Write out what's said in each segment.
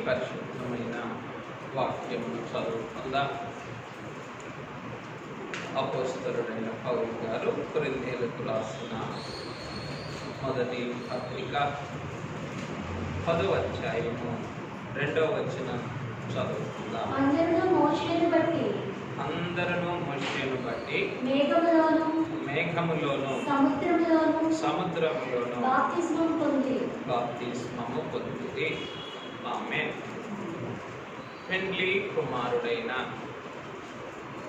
పరిశుద్ధమైన వాక్యమును చదువుకుందాం. అపోస్తలుడైన పౌలు గారు కొరింథీయులకు రాసిన మొదటి పత్రిక 10వ అధ్యాయము 2వ వచనం చదువుకుందాం. అందరూ మోషేను బట్టి మేఘములోను సముద్రములోను బాప్తిస్మము పొందిరి. ఆమేన్. పెండ్లి కుమారుడైన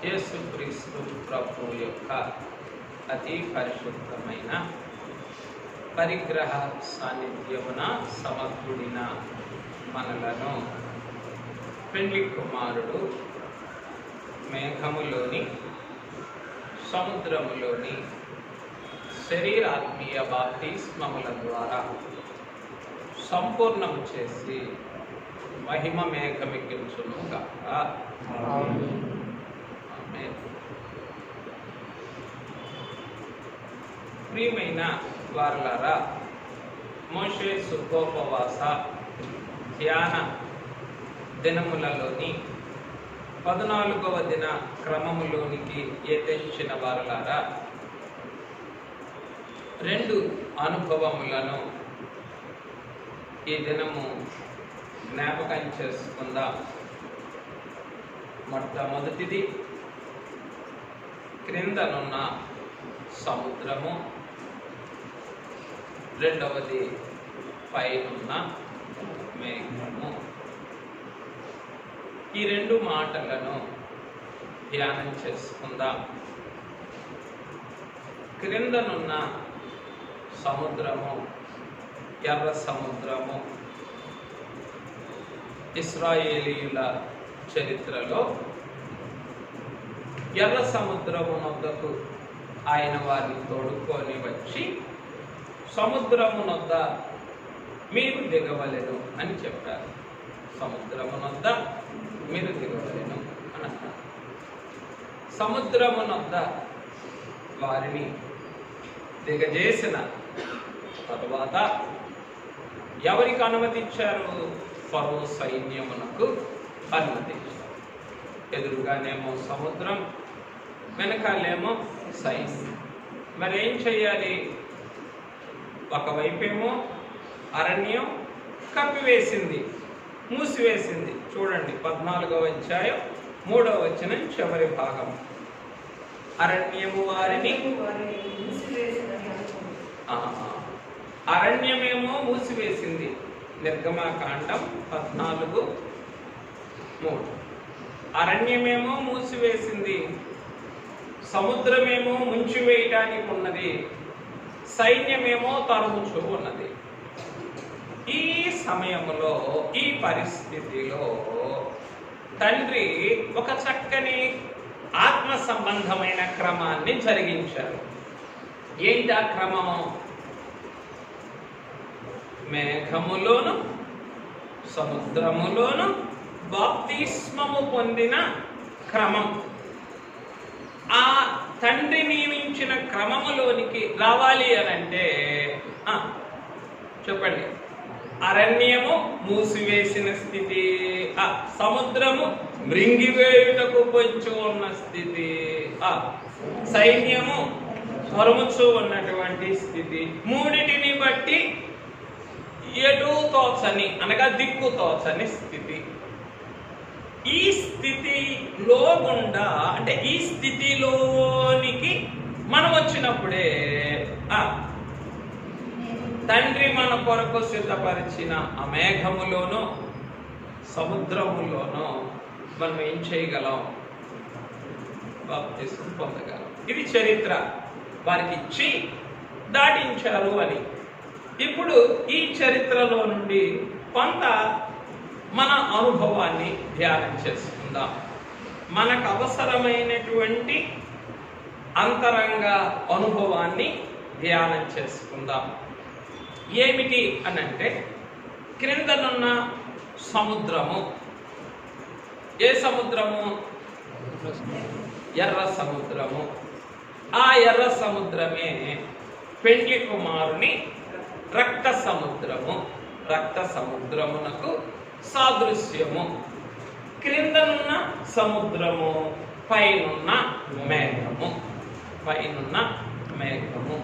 యేసుక్రీస్తు ప్రభు యొక్క అతి పరిశుద్ధమైన పరిగ్రహ సాన్నిధ్యమున సమకూడిన మనలను పెండ్లి కుమారుడు మేఘములోని సముద్రములోని శరీరాత్మీయ బాప్తిస్మముల ద్వారా సంపూర్ణము చేసి మహిమ మేఘమికించును గాక. ఆమేన్. ప్రియమైన వారలారా, మోషే సుఖోపవాస ధ్యాన దినములలోని 14వ దిన క్రమములోనికి తెంచిన వారలారా, 2 అనుభవములను ఈ దినము జ్ఞాపకం చేసుకుందాం. మొట్టమొదటిది క్రిందనున్న సముద్రము, రెండవది పైనున్న మేఘము. ఈ 2 మాటలను ధ్యానం చేసుకుందాం. క్రిందనున్న సముద్రము, ఎర్ర సముద్రము, ఇశ్రాయేలీయుల చరిత్రలో ఎర్ర సముద్రము నొద్దకు ఆయన వారిని తోడుకొని వచ్చి సముద్రము నొద్ద మీరు దిగవలెను అని చెప్పారు. సముద్రము నొద్ద మీరు దిగవలెను అని అన్నారు. సముద్రము నొద్ద వారిని దిగజేసిన తరువాత ఎవరికి అనుమతించారు? ఫరో సైన్యమునకు అనుమతించారు. ఎదురుగానేమో సముద్రం, వెనకాలేమో సైన్యం. మరి ఏం చెయ్యాలి? ఒకవైపేమో అరణ్యం కప్పివేసింది, మూసివేసింది. చూడండి 14వ అధ్యాయం 3వ వచనం చివరి భాగం. అరణ్యము వారిని అరణ్యమేమో మూసివేసింది. నిర్గమకాండం 14:3. అరణ్యమేమో మూసివేసింది, సముద్రమేమో ముంచివేయటానికి ఉన్నది, సైన్యమేమో తరుముచూ ఉన్నది. ఈ సమయంలో, ఈ పరిస్థితిలో తండ్రి ఒక చక్కని ఆత్మ సంబంధమైన క్రమాన్ని జరిగించారు. ఏంటి ఆ క్రమము? మేఘములోను సముద్రములోను బాప్తిస్మము పొందిన క్రమం. ఆ తండ్రి నియమించిన క్రమములోనికి రావాలి అనంటే చెప్పండి. అరణ్యము మూసివేసిన స్థితి, సముద్రము మృంగివేయుటకు పొంచి ఉన్న స్థితి, సైన్యము తరుముచూ ఉన్నటువంటి స్థితి. మూడిటిని బట్టి ఎటు తోచని, అనగా దిక్కు తోచని స్థితి. ఈ స్థితిలో గుండా, అంటే ఈ స్థితిలోనికి మనం వచ్చినప్పుడే తండ్రి మన కొరకు సిద్ధపరిచిన ఆ మేఘములోనూ సముద్రములోనూ మనం ఏం చేయగలం? బాప్తిస్మం పొందగలం. ఇది చరిత్ర. వారికి ఇచ్చి దాటించారు అని. ఇప్పుడు ఈ చరిత్రలో నుండి కొంత మన అనుభవాన్ని ధ్యానం చేసుకుందాం. మనకు అవసరమైనటువంటి అంతరంగ అనుభవాన్ని ధ్యానం చేసుకుందాం. ఏమిటి అనంటే, క్రిందనున్న సముద్రము. ఏ సముద్రము? ఎర్ర సముద్రము. ఆ ఎర్ర సముద్రమే పెండ్లి కుమారుని రక్త సముద్రము. రక్త సముద్రమునకు సాదృశ్యము. క్రిందనున్న సముద్రము, పైనున్న మేఘము. పైనున్న మేఘము.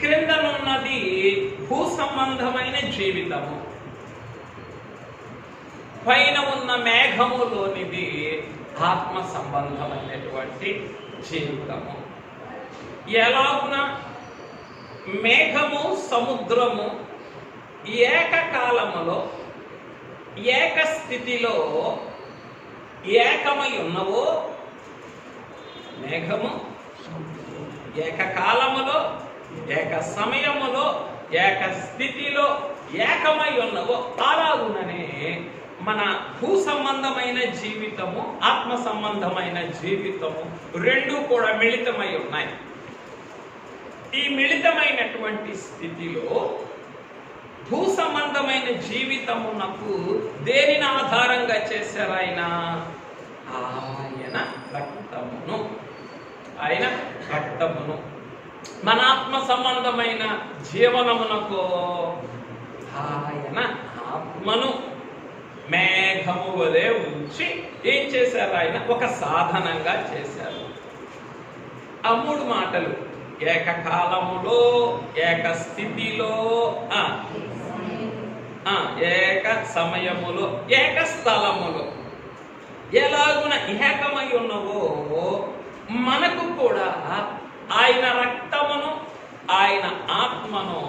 క్రిందనున్నది భూ సంబంధమైన జీవితము, పైన ఉన్న మేఘములోనిది ఆత్మ సంబంధమైనటువంటి జీవితము. ఎలాగున మేఘము సముద్రము ఏకకాలములో ఏక స్థితిలో ఏకమై ఉన్నవో, మేఘము ఏకకాలములో ఏక సమయములో ఏక స్థితిలో ఏకమై ఉన్నవో, అలాగుననే మన భూ సంబంధమైన జీవితము, ఆత్మ సంబంధమైన జీవితము రెండు కూడా మిళితమై ఉన్నాయి. ఈ మిళితమైనటువంటి స్థితిలో భూ సంబంధమైన జీవితమునకు దేనిని ఆధారంగా చేశారు ఆయన? ఆయన రక్తమును. ఆయన రక్తమును. మన ఆత్మ సంబంధమైన జీవనమునకు ఆయన ఆత్మను మేఘము వలె ఉంచి ఏం చేశారు? ఆయన ఒక సాధనంగా చేశారు. ఆ మూడు మాటలు, ఏకకాలములో, ఏక స్థితిలో, ఏక సమయములో, ఏక స్థలములో ఎలాగున ఏకమై ఉన్నవో, మనకు కూడా ఆయన రక్తమును, ఆయన ఆత్మను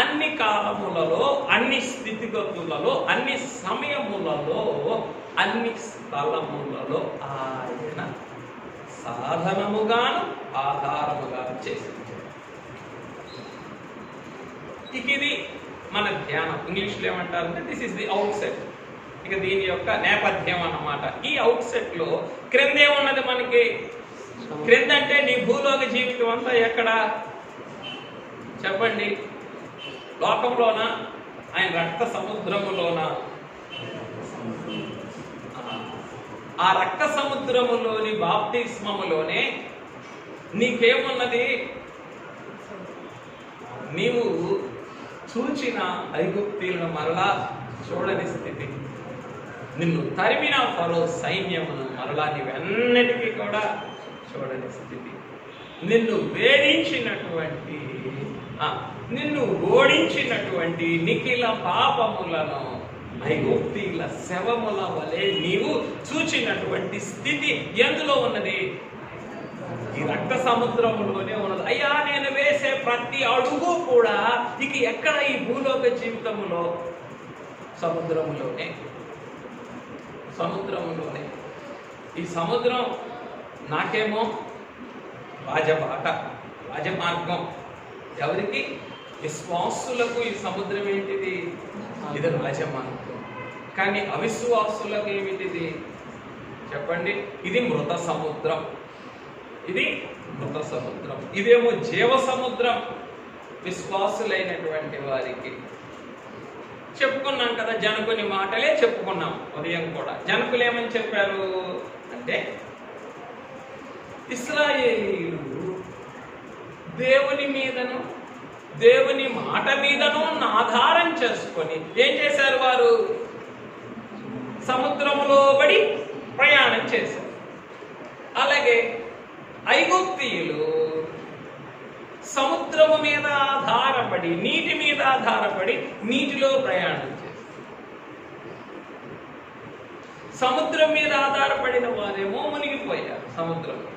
అన్ని కాలములలో, అన్ని స్థితిగతులలో, అన్ని సమయములలో, అన్ని స్థలములలో ఆయన సాధనముగాను ఆధారముగాను చేసింది. ఇక ఇది మన ధ్యానం. ఇంగ్లీష్లో ఏమంటారంటే this is the out set. ఇక దీని యొక్క నేపథ్యం అన్నమాట. ఈ అవుట్ సెట్ లో క్రిందే ఉన్నది మనకి. క్రింద అంటే నీ భూలోక జీవితం అంతా ఎక్కడ చెప్పండి? లోకంలోన, ఆయన రక్త సముద్రములోన. ఆ రక్త సముద్రములోని బాప్తిస్మములోనే నీకేమున్నది? నీవు చూచిన ఐగుప్తీయులను మరలా చూడని స్థితి, నిన్ను తరిమిన ఫరో సైన్యమును మరలా నీవెన్నటికీ కూడా చూడని స్థితి, నిన్ను వేధించినటువంటి, నిన్ను ఓడించినటువంటి నిఖిల పాపములను ఐగుప్తీయుల శవముల వలె నీవు చూచినటువంటి స్థితి ఎందులో ఉన్నది? ఈ రక్త సముద్రములోనే ఉన్నది. అయ్యా, నేను వేసే ప్రతి అడుగు కూడా ఇక ఎక్కడ? ఈ భూలోక జీవితములో సముద్రములోనే. సముద్రములోనే. ఈ సముద్రం నాకేమో రాజబాట, రాజమార్గం. ఎవరికి? విశ్వాసులకు ఈ సముద్రం ఏంటిది? ఇది రాజమార్గం. కానీ అవిశ్వాసులకు ఏమిటిది చెప్పండి? ఇది మృత సముద్రం. ఇది మృత సముద్రం. ఇదేమో జీవ సముద్రం విశ్వాసులైనటువంటి వారికి. చెప్పుకున్నాం కదా, జనకుని మాటలే చెప్పుకున్నాం ఉదయం కూడా. జనకులు ఏమని చెప్పారు అంటే, ఇశ్రాయేలీయులు దేవుని మీదను, దేవుని మాట మీదను ఆధారం చేసుకొని ఏం చేశారు? వారు సముద్రములో పడి ప్రయాణం చేశారు. అలాగే ఐగుప్తీయులు సముద్రము మీద ఆధారపడి, నీటి మీద ఆధారపడి నీటిలో ప్రయాణం చేశారు. సముద్రం మీద ఆధారపడిన వారేమో మునిగిపోయారు సముద్రంలో.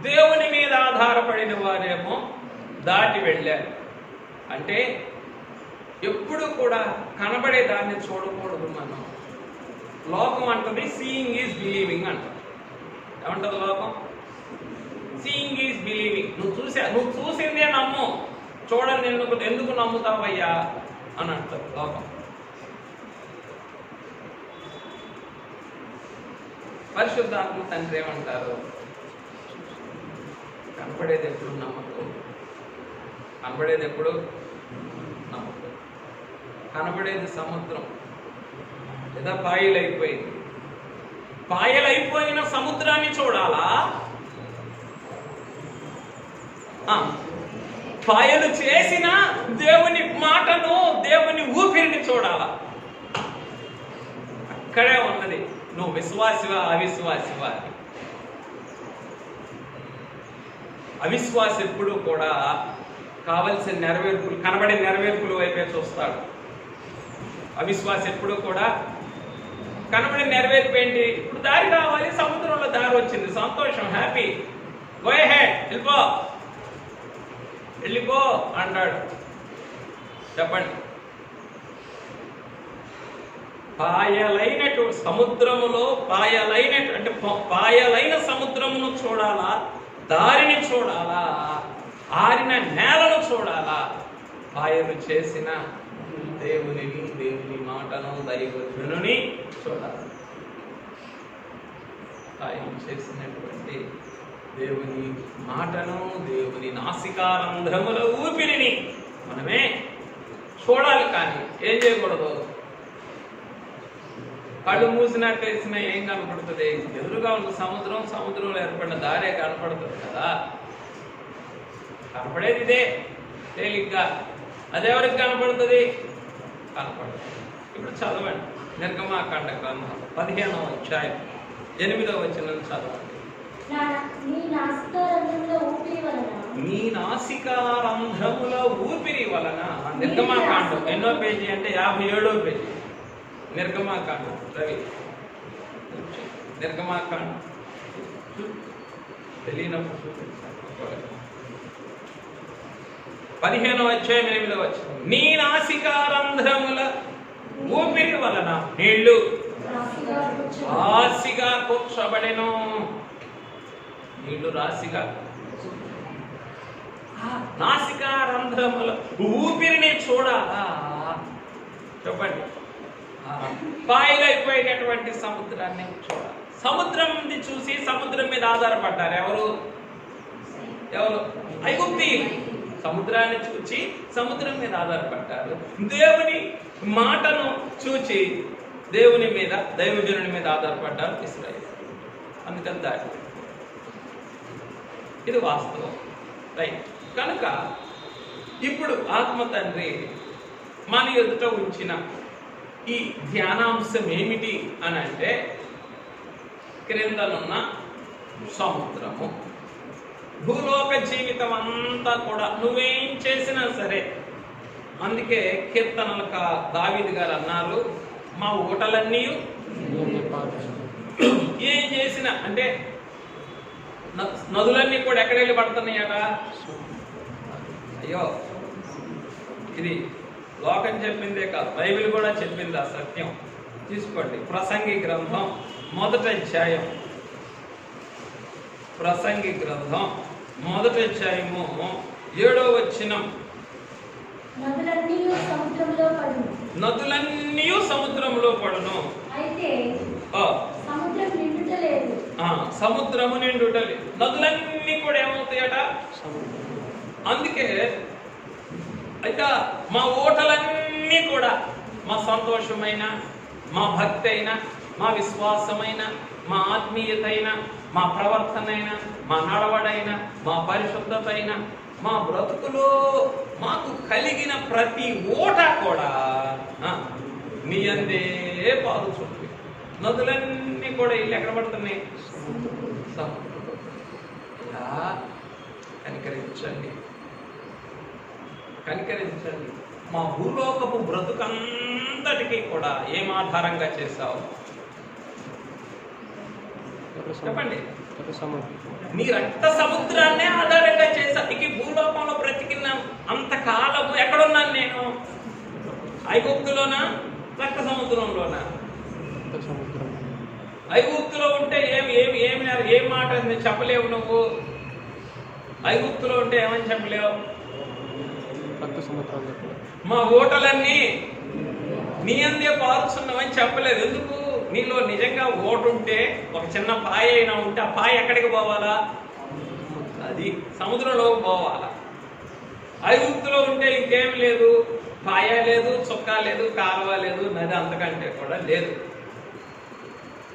దేవుని మీద ఆధారపడిన వారేమో దాటి వెళ్ళారు. అంటే ఎప్పుడు కూడా కనబడే దాన్ని చూడకూడదు మనం. లోకం అంటుంది సీయింగ్ ఈజ్ బిలీవింగ్ అంటారు. ఏమంటుంది లోకం? Seeing is believing. నువ్వు చూసిందే నమ్ము, చూడని ఎందుకు నమ్ముతావయ్యా అని అంటారు లోకం. పరిశుద్ధాత్మ తండ్రి ఏమంటారు? కనపడేది ఎప్పుడు నమ్మకం, కనపడేది ఎప్పుడు నమ్మకం. కనపడేది సముద్రం లేదా పాయలైపోయింది. పాయలైపోయిన సముద్రాన్ని చూడాలా? పాయలు చేసిన దేవుని మాటను, దేవుని ఊపిరిని చూడాలా? అక్కడే ఉన్నది. నువ్వు విశ్వాసివా అవిశ్వాసివా అని. అవిశ్వాసి ఎప్పుడు కూడా కావలసిన నెరవేర్పులు, కనబడే నెరవేర్పుల వైపే చూస్తాడు. అవిశ్వాసి ఎప్పుడు కూడా కనబడే నెరవేర్పు ఏంటి? ఇప్పుడు దారి కావాలి, సముద్రంలో దారి వచ్చింది, సంతోషం, హ్యాపీ, గో హెడ్, వెళ్ళిపో అంటాడు. చెప్పండి, పాయలైనటు సముద్రములో అంటే పాయలైన సముద్రమును చూడాలా, దారిని చూడాలా, ఆరిన నేలను చూడాలా, పాయలు చేసిన దేవునిని, దేవుని మాటను, దైవజనుని చూడాలి. పాయలు చేసినటువంటి దేవుని మాటను, దేవుని నాసికారంధ్రముల ఊపిరిని మనమే చూడాలి. కానీ ఏం చేయకూడదు? కళ్ళు మూసినట్టు వేసినా ఏం కనపడుతుంది? ఎదురుగా ఉన్న సముద్రం, సముద్రంలో ఏర్పడిన దారే కనపడుతుంది కదా. కనపడేది ఇదే తేలిగ్గా. అదెవరికి కనపడుతుంది? కనపడదు. ఇప్పుడు చదవండి, నిర్గమాకాండ గ్రంథం 15వ అధ్యాయం 8వ వచనం చదవండి. నీ నాసికారంధ్రముల ఊపిరి వలన. నిర్గమాకాండం ఎన్నో పేజీ అంటే 57వ పేజీ. నిర్గమాకాండం రవి, నిర్గమాకాండం తెలియనప్పుడు 15వ అధ్యాయం 8వ వచనం. నీ నాసికారంధ్రముల ఊపిరి వలన నీళ్లు రాశిగా కూర్చోబడెను. నీళ్లు రాశిగా, నాసికారంధ్రముల ఊపిరిని చూడాలా. చెప్పండి, పాయలైపోయినటువంటి సముద్రాన్ని చూడాలి. సముద్రం చూసి సముద్రం మీద ఆధారపడ్డారు ఎవరు? ఐగుప్తీయులు. సముద్రాన్ని చూచి సముద్రం మీద ఆధారపడ్డారు. దేవుని మాటను చూచి దేవుని మీద, దైవజనుని మీద ఆధారపడ్డారు ఇశ్రాయేలు. అందుకని దాటి ఇది వాస్తవం, రైట్. కనుక ఇప్పుడు ఆత్మ తండ్రి మన ఎదుట ఉంచిన ఈ ధ్యానాంశం ఏమిటి అని అంటే, క్రిందనున్న సముద్రము, భూలోక జీవితం అంతా కూడా నువ్వేం చేసినా సరే. అందుకే కీర్తనల దావీదు గారు అన్నారు, మా ఊటలన్నీ ఏం చేసినా అంటే నదులన్నీ కూడా ఎక్కడ వెళ్ళి పడుతున్నాయట? అయ్యో, ఇది లోకం చెప్పిందే కాదు, బైబిల్ కూడా చెప్పింది ఆ సత్యం. తీసుకోండి, ప్రసంగి గ్రంథం 1వ అధ్యాయం. ప్రసంగి గ్రంథం 1వ అధ్యాయము 7వ వచనం. నదులన్నీ సముద్రంలో పడును, సముద్రము నిండుటలేదు. నదులన్నీ కూడా ఏమవుతాయట? అందుకే అయితే మా ఓటలన్నీ కూడా మా సంతోషమైన, మా భక్తి అయినా, మా విశ్వాసమైన, మా ఆత్మీయత అయినా, మా ప్రవర్తన అయినా, మా నడవడైనా, మా పరిశుద్ధత అయినా, మా బ్రతుకులో మాకు కలిగిన ప్రతి ఓట కూడా నీ అందే పారుచుంది. నదులన్నీ కూడా ఇల్లు ఎక్కడ పడుతున్నాయి? ఇలా కనికరించండి, కనికరించండి. మా భూలోకపు బ్రతుకంతటికి కూడా ఏం ఆధారంగా చేశావు? చెప్పండి. నీ రక్త సముద్రాన్నే ఆధారంగా చేశా. ఇక భూలోకంలో బ్రతికిన అంతకాలము ఎక్కడున్నాను నేను? ఐగుప్తులోనా, రక్త సముద్రంలోనా? ఐగుప్తులో ఉంటే ఏం మాట చెప్పలేవు నువ్వు. ఐగుప్తులో ఉంటే ఏమని చెప్పలేవు? మా ఓటలన్నీ నీ అందే పారుచున్నామని చెప్పలేదు. ఎందుకు? నీలో నిజంగా ఓటు ఉంటే, ఒక చిన్న పాయ అయినా ఉంటే, ఆ పాయ ఎక్కడికి పోవాలా? అది సముద్రంలోకి పోవాలా. ఐగుప్తులో ఉంటే ఇంకేం లేదు, పాయ లేదు, చొక్కా లేదు, కాలువ లేదు, నది అంతకంటే కూడా లేదు.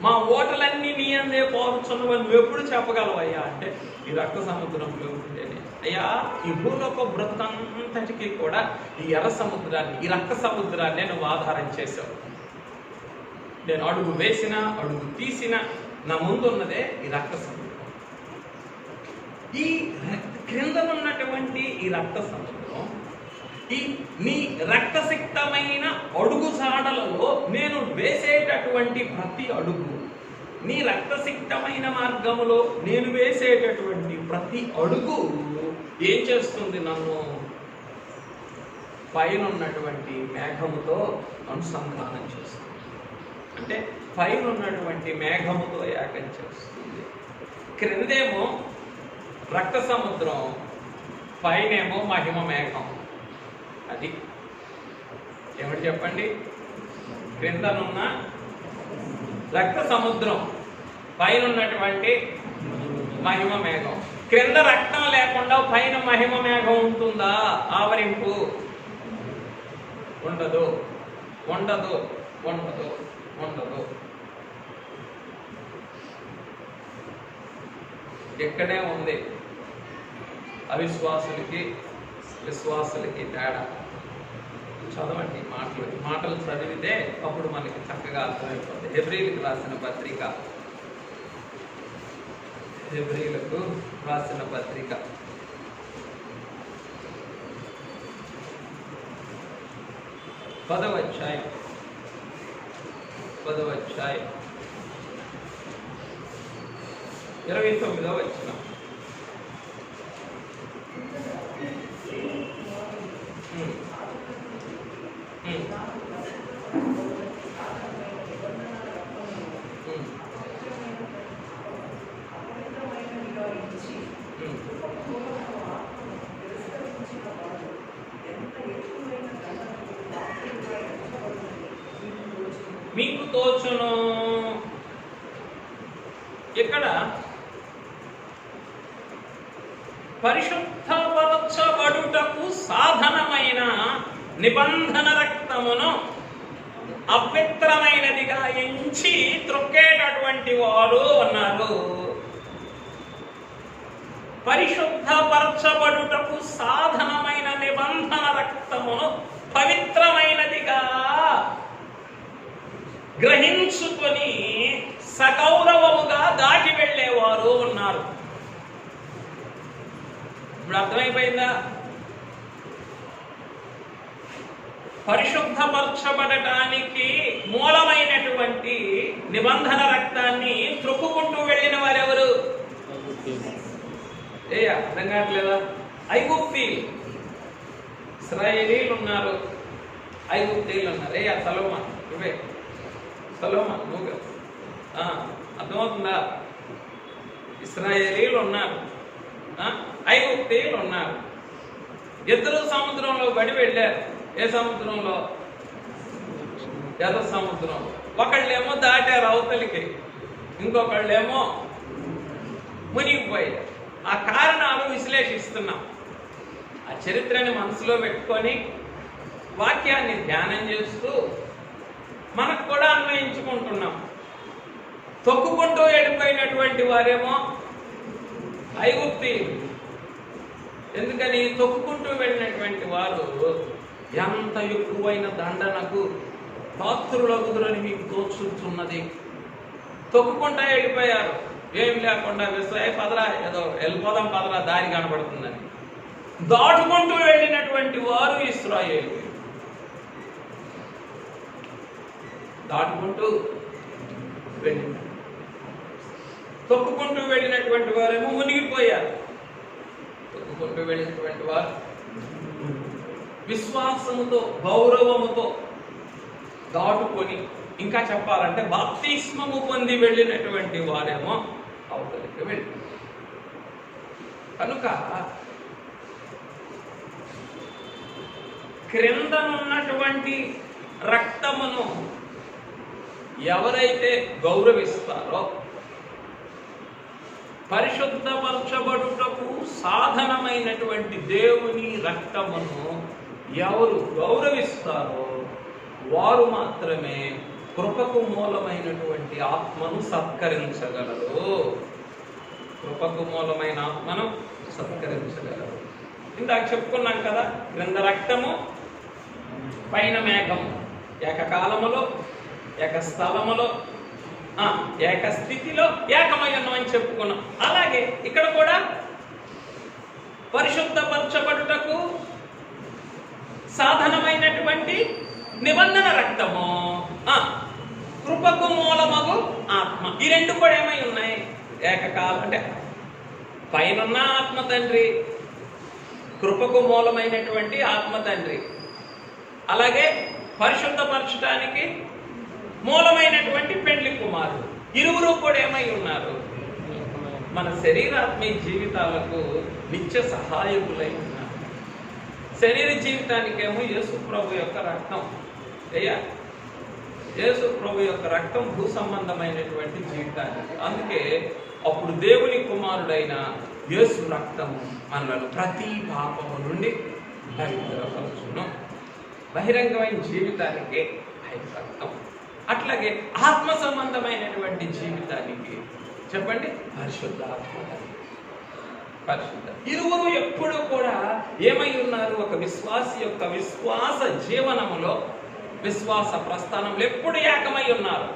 మా ఓటలన్నీ నీ అందే పారుచున్నవని నువ్వు ఎప్పుడు చెప్పగలవయ్యా అంటే, ఈ రక్త సముద్రంలో ఉంటేనే. అయ్యా, ఈ భూలోక బ్రతుకంతటికి కూడా ఈ ఎర్ర సముద్రాన్ని, ఈ రక్త సముద్రాన్ని నువ్వు ఆధారం చేసావు. నేను అడుగు వేసిన అడుగు తీసిన నా ముందు ఉన్నదే ఈ రక్త సముద్రం. ఈ క్రిందనున్నటువంటి ఈ రక్త సముద్రం, ఈ నీ రక్తసిక్తమైన అడుగు జాడలలో నేను వేసేటటువంటి ప్రతి అడుగు, నీ రక్తసిక్తమైన మార్గములో నేను వేసేటటువంటి ప్రతి అడుగు ఏం చేస్తుంది? నన్ను పైన ఉన్నటువంటి మేఘముతో అనుసంధానం చేస్తుంది. అంటే పైన ఉన్నటువంటి మేఘముతో ఏకం చేస్తుంది. క్రిందేమో రక్త సముద్రం, పైనేమో మహిమ మేఘం. అది ఏమిటి చెప్పండి? క్రిందనున్న రక్త సముద్రం, పైన ఉన్నటువంటి మహిమ మేఘం. క్రింద రక్తం లేకుండా పైన మహిమ మేఘం ఉంటుందా? ఆవరింపు ఉండదు, ఉండదు, ఉండదు, ఉండదు. ఇక్కడే ఉంది అవిశ్వాసులకి విశ్వాసులకి తేడా. చదవండి మాటలు చదివితే అప్పుడు మనకి చక్కగా అర్థమైపోతుంది. హెబ్రీలకు రాసిన పత్రిక, హెబ్రీలకు రాసిన పత్రిక 10వ అధ్యాయం 29వ వచనం. మీకు తోచును. ఇక్కడ పరిశుద్ధపరచబడుటకు సాధనమైన నిబంధన రక్తమును అపవిత్రమైనదిగా ఎంచి త్రొక్కేటటువంటి వారు అన్నారు. పరిశుద్ధపరచబడుటకు సాధనమైన నిబంధన రక్తమును పవిత్రమైనదిగా గ్రహించుకొని సగౌరవముగా దాటి వెళ్ళేవారు ఉన్నారు. ఇప్పుడు అర్థమైపోయిందా? పరిశుద్ధపరచబడటానికి మూలమైనటువంటి నిబంధన రక్తాన్ని త్రొక్కుకుంటూ వెళ్ళిన వారెవరు? అర్థం కావట్లేదా? ఐగుప్తీయులు, ఇశ్రాయేలీలు ఉన్నారు, ఐగుప్తీయులు ఉన్నారు. సలోమాన్, నువ్వే సలోమాన్, నువ్వు అర్థమవుతుందా? ఇశ్రాయేలీలు ఉన్నారు, ఐగుప్తీయులు ఉన్నారు. ఇద్దరు సముద్రంలో పడి వెళ్ళారు. ఏ సముద్రంలో? ఎర్ర సముద్రం. ఒకళ్ళేమో దాటారు అవతలికి, ఇంకొకళ్ళేమో మునిగిపోయారు. ఆ కారణాలు విశ్లేషిస్తున్నాం. ఆ చరిత్రని మనసులో పెట్టుకొని వాక్యాన్ని ధ్యానం చేస్తూ మనకు కూడా అన్వయించుకుంటున్నాం. తొక్కుకుంటూ వెళ్ళిపోయినటువంటి వారేమో ఐగుప్తీయులు. ఎందుకని? తొక్కుకుంటూ వెళ్ళినటువంటి వారు ఎంత ఎక్కువైన దండనకు పాత్రులగుదురని మీకు తోచుతున్నది. తొక్కుకుంటా వెళ్ళిపోయారు, ఏం లేకుండా పదరా, ఏదో వెళ్ళిపోదాం పదరా, దారి కనబడుతుందని. దాటుకుంటూ వెళ్ళినటువంటి వారు ఇశ్రాయేలు. దాటుకుంటూ వెళ్ళి తొక్కుకుంటూ వెళ్ళినటువంటి వారేమో మునిగిపోయారు. తొక్కుకుంటూ వెళ్ళినటువంటి వారు విశ్వాసముతో గౌరవముతో దాటుకొని, ఇంకా చెప్పాలంటే బాప్తిస్మము పొంది వెళ్ళినటువంటి వారేమో అవతలికి వెళ్ళి. కనుక క్రిందనున్నటువంటి రక్తమును ఎవరైతే గౌరవిస్తారో, పరిశుద్ధపరచబడుటకు సాధనమైనటువంటి దేవుని రక్తమును ఎవరు గౌరవిస్తారో వారు మాత్రమే కృపకు మూలమైనటువంటి ఆత్మను సత్కరించగలరు. కృపకు మూలమైన ఆత్మను సత్కరించగలరు. ఇందాక చెప్పుకున్నాం కదా, క్రింద రక్తము, పైన మేఘము, ఏకకాలములో ఏక స్థలములో ఏక స్థితిలో ఏకమై ఉన్నామని చెప్పుకున్నాం. అలాగే ఇక్కడ కూడా పరిశుద్ధపరచబడుటకు సాధనమైనటువంటి నిబంధన రక్తము, కృపకు మూలమగు ఆత్మ, ఈ రెండు కూడా ఏమై ఉన్నాయి? ఏకకాలం. అంటే పైనున్న ఆత్మ తండ్రి, కృపకు మూలమైనటువంటి ఆత్మ తండ్రి, అలాగే పరిశుద్ధపరచడానికి మూలమైనటువంటి పెండ్లి కుమారుడు, ఇరువురు కూడా ఏమై ఉన్నారు? మన శరీరాత్మీయ జీవితాలకు నిత్య సహాయకులై ఉన్నారు. శరీర జీవితానికేమో యేసు ప్రభు యొక్క రక్తం, యేసు ప్రభు యొక్క రక్తం భూ సంబంధమైనటువంటి జీవితానికి. అందుకే అప్పుడు దేవుని కుమారుడైన యేసు రక్తము మనలను ప్రతి పాపము నుండి పవిత్రపరచును. బహిరంగమైన జీవితానికి ఆయన రక్తం. అట్లాగే ఆత్మ సంబంధమైనటువంటి జీవితానికి చెప్పండి పరిశుద్ధాత్మ. పరిశుద్ధ ఇరువురు ఎప్పుడు కూడా ఏమై ఉన్నారు? ఒక విశ్వాసి యొక్క విశ్వాస జీవనములో, విశ్వాస ప్రస్థానంలో ఎప్పుడు ఏకమై ఉన్నారు.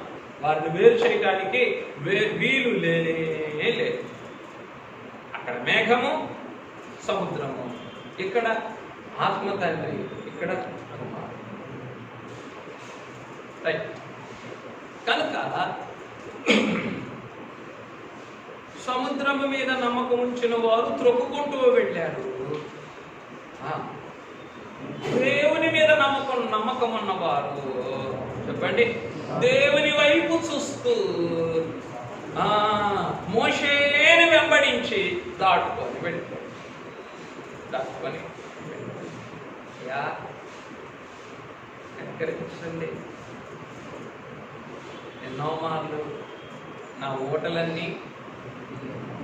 వారిని వేరు చేయడానికి వీలు లేనే లేదు. అక్కడ మేఘము, సముద్రము, ఇక్కడ ఆత్మ తండ్రి, ఇక్కడ రైట్. కనుక సముద్రము మీద నమ్మకం ఉంచిన వారు త్రొక్కుకుంటూ వెళ్ళారు. దేవుని మీద నమ్మకం ఉన్నవారు చెప్పండి దేవుని వైపు చూస్తూ మోషేని వెంబడించి దాటుకొని వెళ్ళిపోయి కనికరించండి. ఎన్నో మార్లు నా ఓటలన్నీ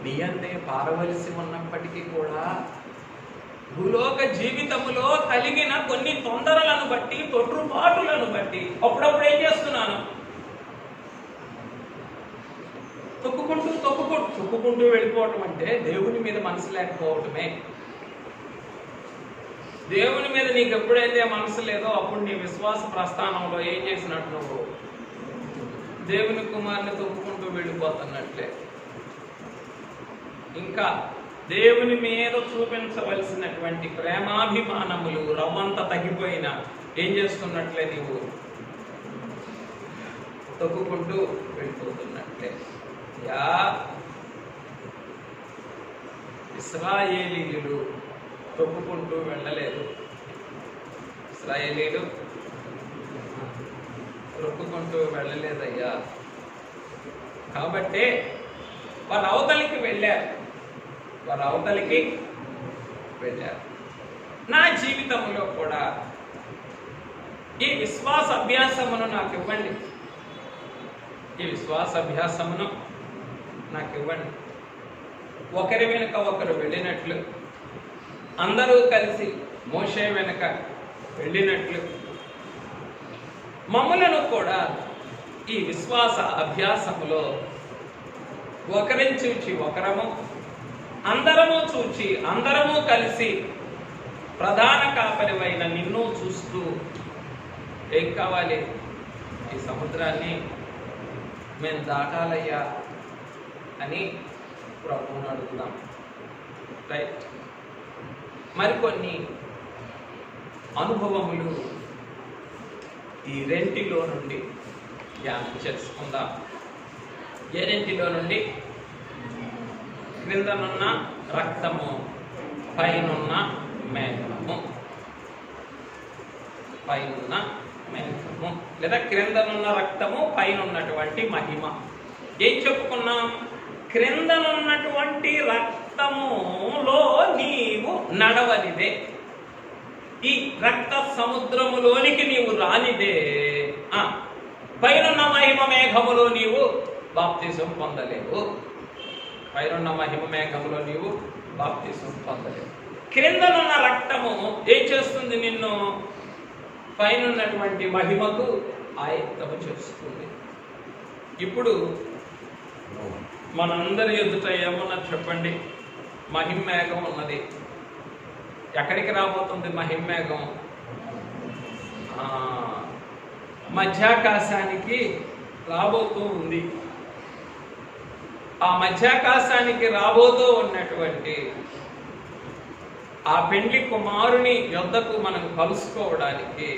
నీ అందే పారవలసి ఉన్నప్పటికీ కూడా భూలోక జీవితములో కలిగిన కొన్ని తొందరలను బట్టి, తొట్టుపాటులను బట్టి అప్పుడప్పుడు ఏం చేస్తున్నాను? తొక్కుకుంటూ వెళ్ళిపోవటం అంటే దేవుని మీద మనసు లేకపోవటమే. దేవుని మీద నీకు ఎప్పుడైతే మనసు లేదో అప్పుడు నీ విశ్వాస ప్రస్థానంలో ఏం చేసినట్టు? నువ్వు దేవుని కుమారుని తొక్కుకుంటూ వెళ్ళిపోతున్నట్లే. ఇంకా దేవుని మీద చూపించవలసినటువంటి ప్రేమాభిమానములు రవ్వంత తగ్గిపోయినా ఏం చేస్తున్నట్లే? నీవు తొక్కుకుంటూ వెళ్ళిపోతున్నట్లే. ఇశ్రాయేలీయులు తొక్కుకుంటూ వెళ్ళలేదు. ఇశ్రాయేలీయులు తొక్కుకుంటూ వెళ్ళలేదయ్యా. కాబట్టే వారు అవతలికి వెళ్ళారు. నా జీవితంలో కూడా ఈ విశ్వాస అభ్యాసమును నాకు ఇవ్వండి. ఒకరి వెనుక ఒకరు వెళ్ళినట్లు, అందరూ కలిసి మోషే వెనుక వెళ్ళినట్లు మమ్ములను కూడా ఈ విశ్వాస అభ్యాసములో ఒకరిని చూచి ఒకరము, అందరము చూచి అందరము కలిసి ప్రధాన కాపరివైన నిన్ను చూస్తూ ఏం కావాలి? ఈ సముద్రాన్ని మేము దాటాలయ్యా అని ప్రభువుని అడుగుదాం. రైట్. మరికొన్ని అనుభవములు ఈ రెంటిలో నుండి ధ్యానం చేసుకుందాం. ఏ రెంటిలో నుండి? క్రిందనున్న రక్తము, పైనున్న మేఘము. లేదా క్రిందనున్న రక్తము, పైనున్నటువంటి మహిమ. ఏం చెప్పుకున్నాం? క్రిందనున్నటువంటి రక్తములో నీవు నడవనిదే, ఈ రక్త సముద్రములోనికి నీవు రానిదే, పైనున్న మహిమ మేఘములో నీవు బాప్తిసం పొందలేవు. క్రిందనున్న రక్తము ఏం చేస్తుంది? నిన్ను పైనున్నటువంటి మహిమకు ఆయత్తము చేస్తుంది. ఇప్పుడు మనందరి ఎదుట ఏమన్నది చెప్పండి? మహిమేఘం ఉన్నది. ఎక్కడికి రాబోతుంది మహిమేఘం? మధ్యాకాశానికి రాబోతూ ఉంది. ఆ మధ్యాకాశానికి రాబోతూ ఉన్నటువంటి ఆ పెండ్లి కుమారుని యొద్దకు మనం కలుసుకోవడానికి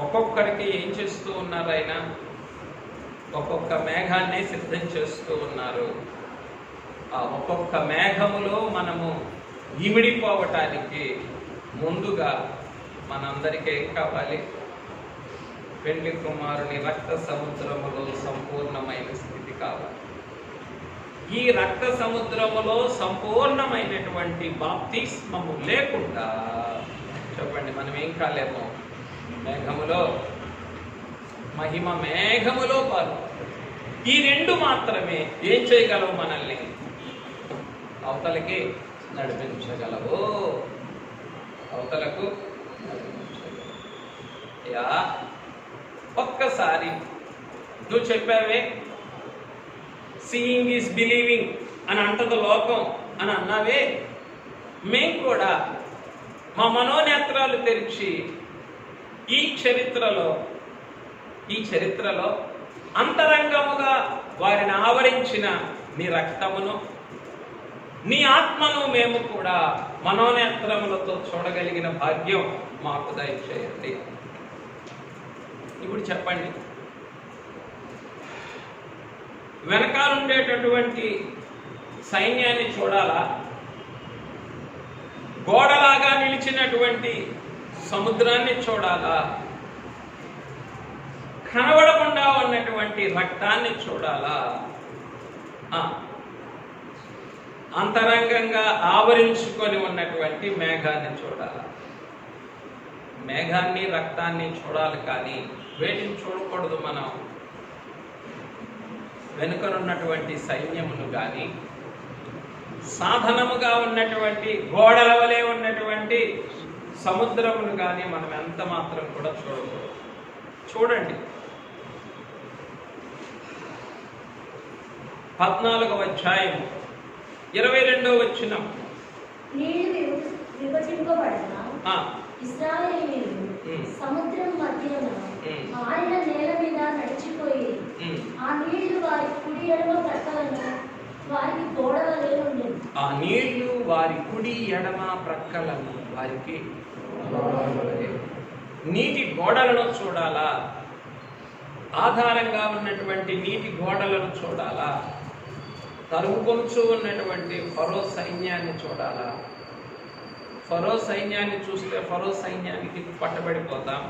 ఒక్కొక్కరికి ఏం చేస్తూ ఉన్నారు? ఆయన ఒక్కొక్క మేఘాన్ని సిద్ధం చేస్తూ ఉన్నారు. ఆ ఒక్కొక్క మేఘములో మనము ఇమిడిపోవటానికి ముందుగా మనందరికీ ఏం కావాలి? పెండ్లి కుమారుని రక్త సముద్రములో సంపూర్ణమైన స్థితి కావాలి. ఈ రక్త సముద్రములో సంపూర్ణమైనటువంటి బాప్తిస్మము లేకుండా చెప్పండి మనం ఏం కాలేము? మేఘములో, మహిమ మేఘములో పాలు. ఈ రెండు మాత్రమే ఏం చేయగలవు? మనల్ని అవతలకి నడిపించగలవు. అవతలకు నడిపించగలవు. యా ఒక్కసారి నువ్వు చెప్పావే, సీయింగ్ ఈజ్ బిలీవింగ్ అని అంటది లోకం అని అన్నావే. మేము కూడా మా మనోనేత్రాలు తెరిచి ఈ చరిత్రలో అంతరంగముగా వారిని ఆవరించిన నీ రక్తమును, నీ ఆత్మను మేము కూడా మనోనేత్రములతో చూడగలిగిన భాగ్యం మాకు దయచేయండి. ఇప్పుడు చెప్పండి, వెనకాలండేటటువంటి సైన్యాన్ని చూడాలా? గోడలాగా నిలిచినటువంటి సముద్రాన్ని చూడాలా? కనబడకుండా ఉన్నటువంటి రక్తాన్ని చూడాలా? అంతరంగంగా ఆవరించుకొని ఉన్నటువంటి మేఘాన్ని చూడాలా? మేఘాన్ని, రక్తాన్ని చూడాలి, కానీ వేటిని చూడకూడదు మనం? వెనుకనున్నటువంటి సైన్యమును కానీ, సాధనముగా ఉన్నటువంటి గోడల వలె ఉన్నటువంటి సముద్రమును కానీ మనం ఎంత మాత్రం కూడా చూడకూడదు. చూడండి 14వ అధ్యాయం 22వ వచనం. నీళ్లు విభజింపబడిన ఇశ్రాయేలీయులు సముద్రం మధ్యన ఆరిన నేల మీద నడిచిపోయి, ఆ నీళ్లు వారి కుడి ఎడమ ప్రక్కలను వారికి గోడవలే ఉండేది. ఆ నీళ్లు వారి కుడి ఎడమ ప్రక్కలను వారికి నీటి గోడలను చూడాలా? ఆధారంగా ఉన్నటువంటి నీటి గోడలను చూడాలా? తరుముకొంచు ఉన్నటువంటి ఫరో సైన్యాన్ని చూడాలా? ఫరో సైన్యాన్ని చూస్తే ఫరో సైన్యానికి పట్టబడిపోతాం.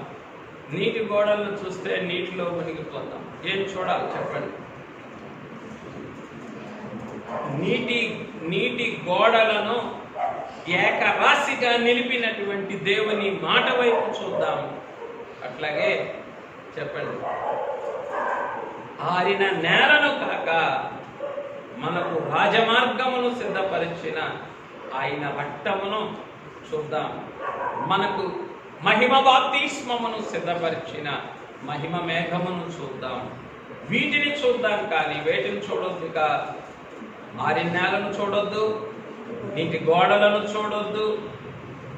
నీటి గోడలను చూస్తే నీటిలో మునిగిపోతాం. ఏం చూడాలి చెప్పండి? నీటి గోడలను ఏకరాశిగా నిలిపినటువంటి దేవుని మాట వైపు చూద్దాం. అట్లాగే చెప్పండి, ఆరిన నేలను కాక మనకు రాజమార్గమును సిద్ధపరిచిన ఆయన రక్తమును చూద్దాం. మనకు మహిమ బాప్తిస్మమును సిద్ధపరిచిన మహిమ మేఘమును చూద్దాం. వీటిని చూద్దాం, కానీ వేటిని చూడొద్దు. ఇక ఆరిన నేలను చూడొద్దు, నీటి గోడలను చూడొద్దు,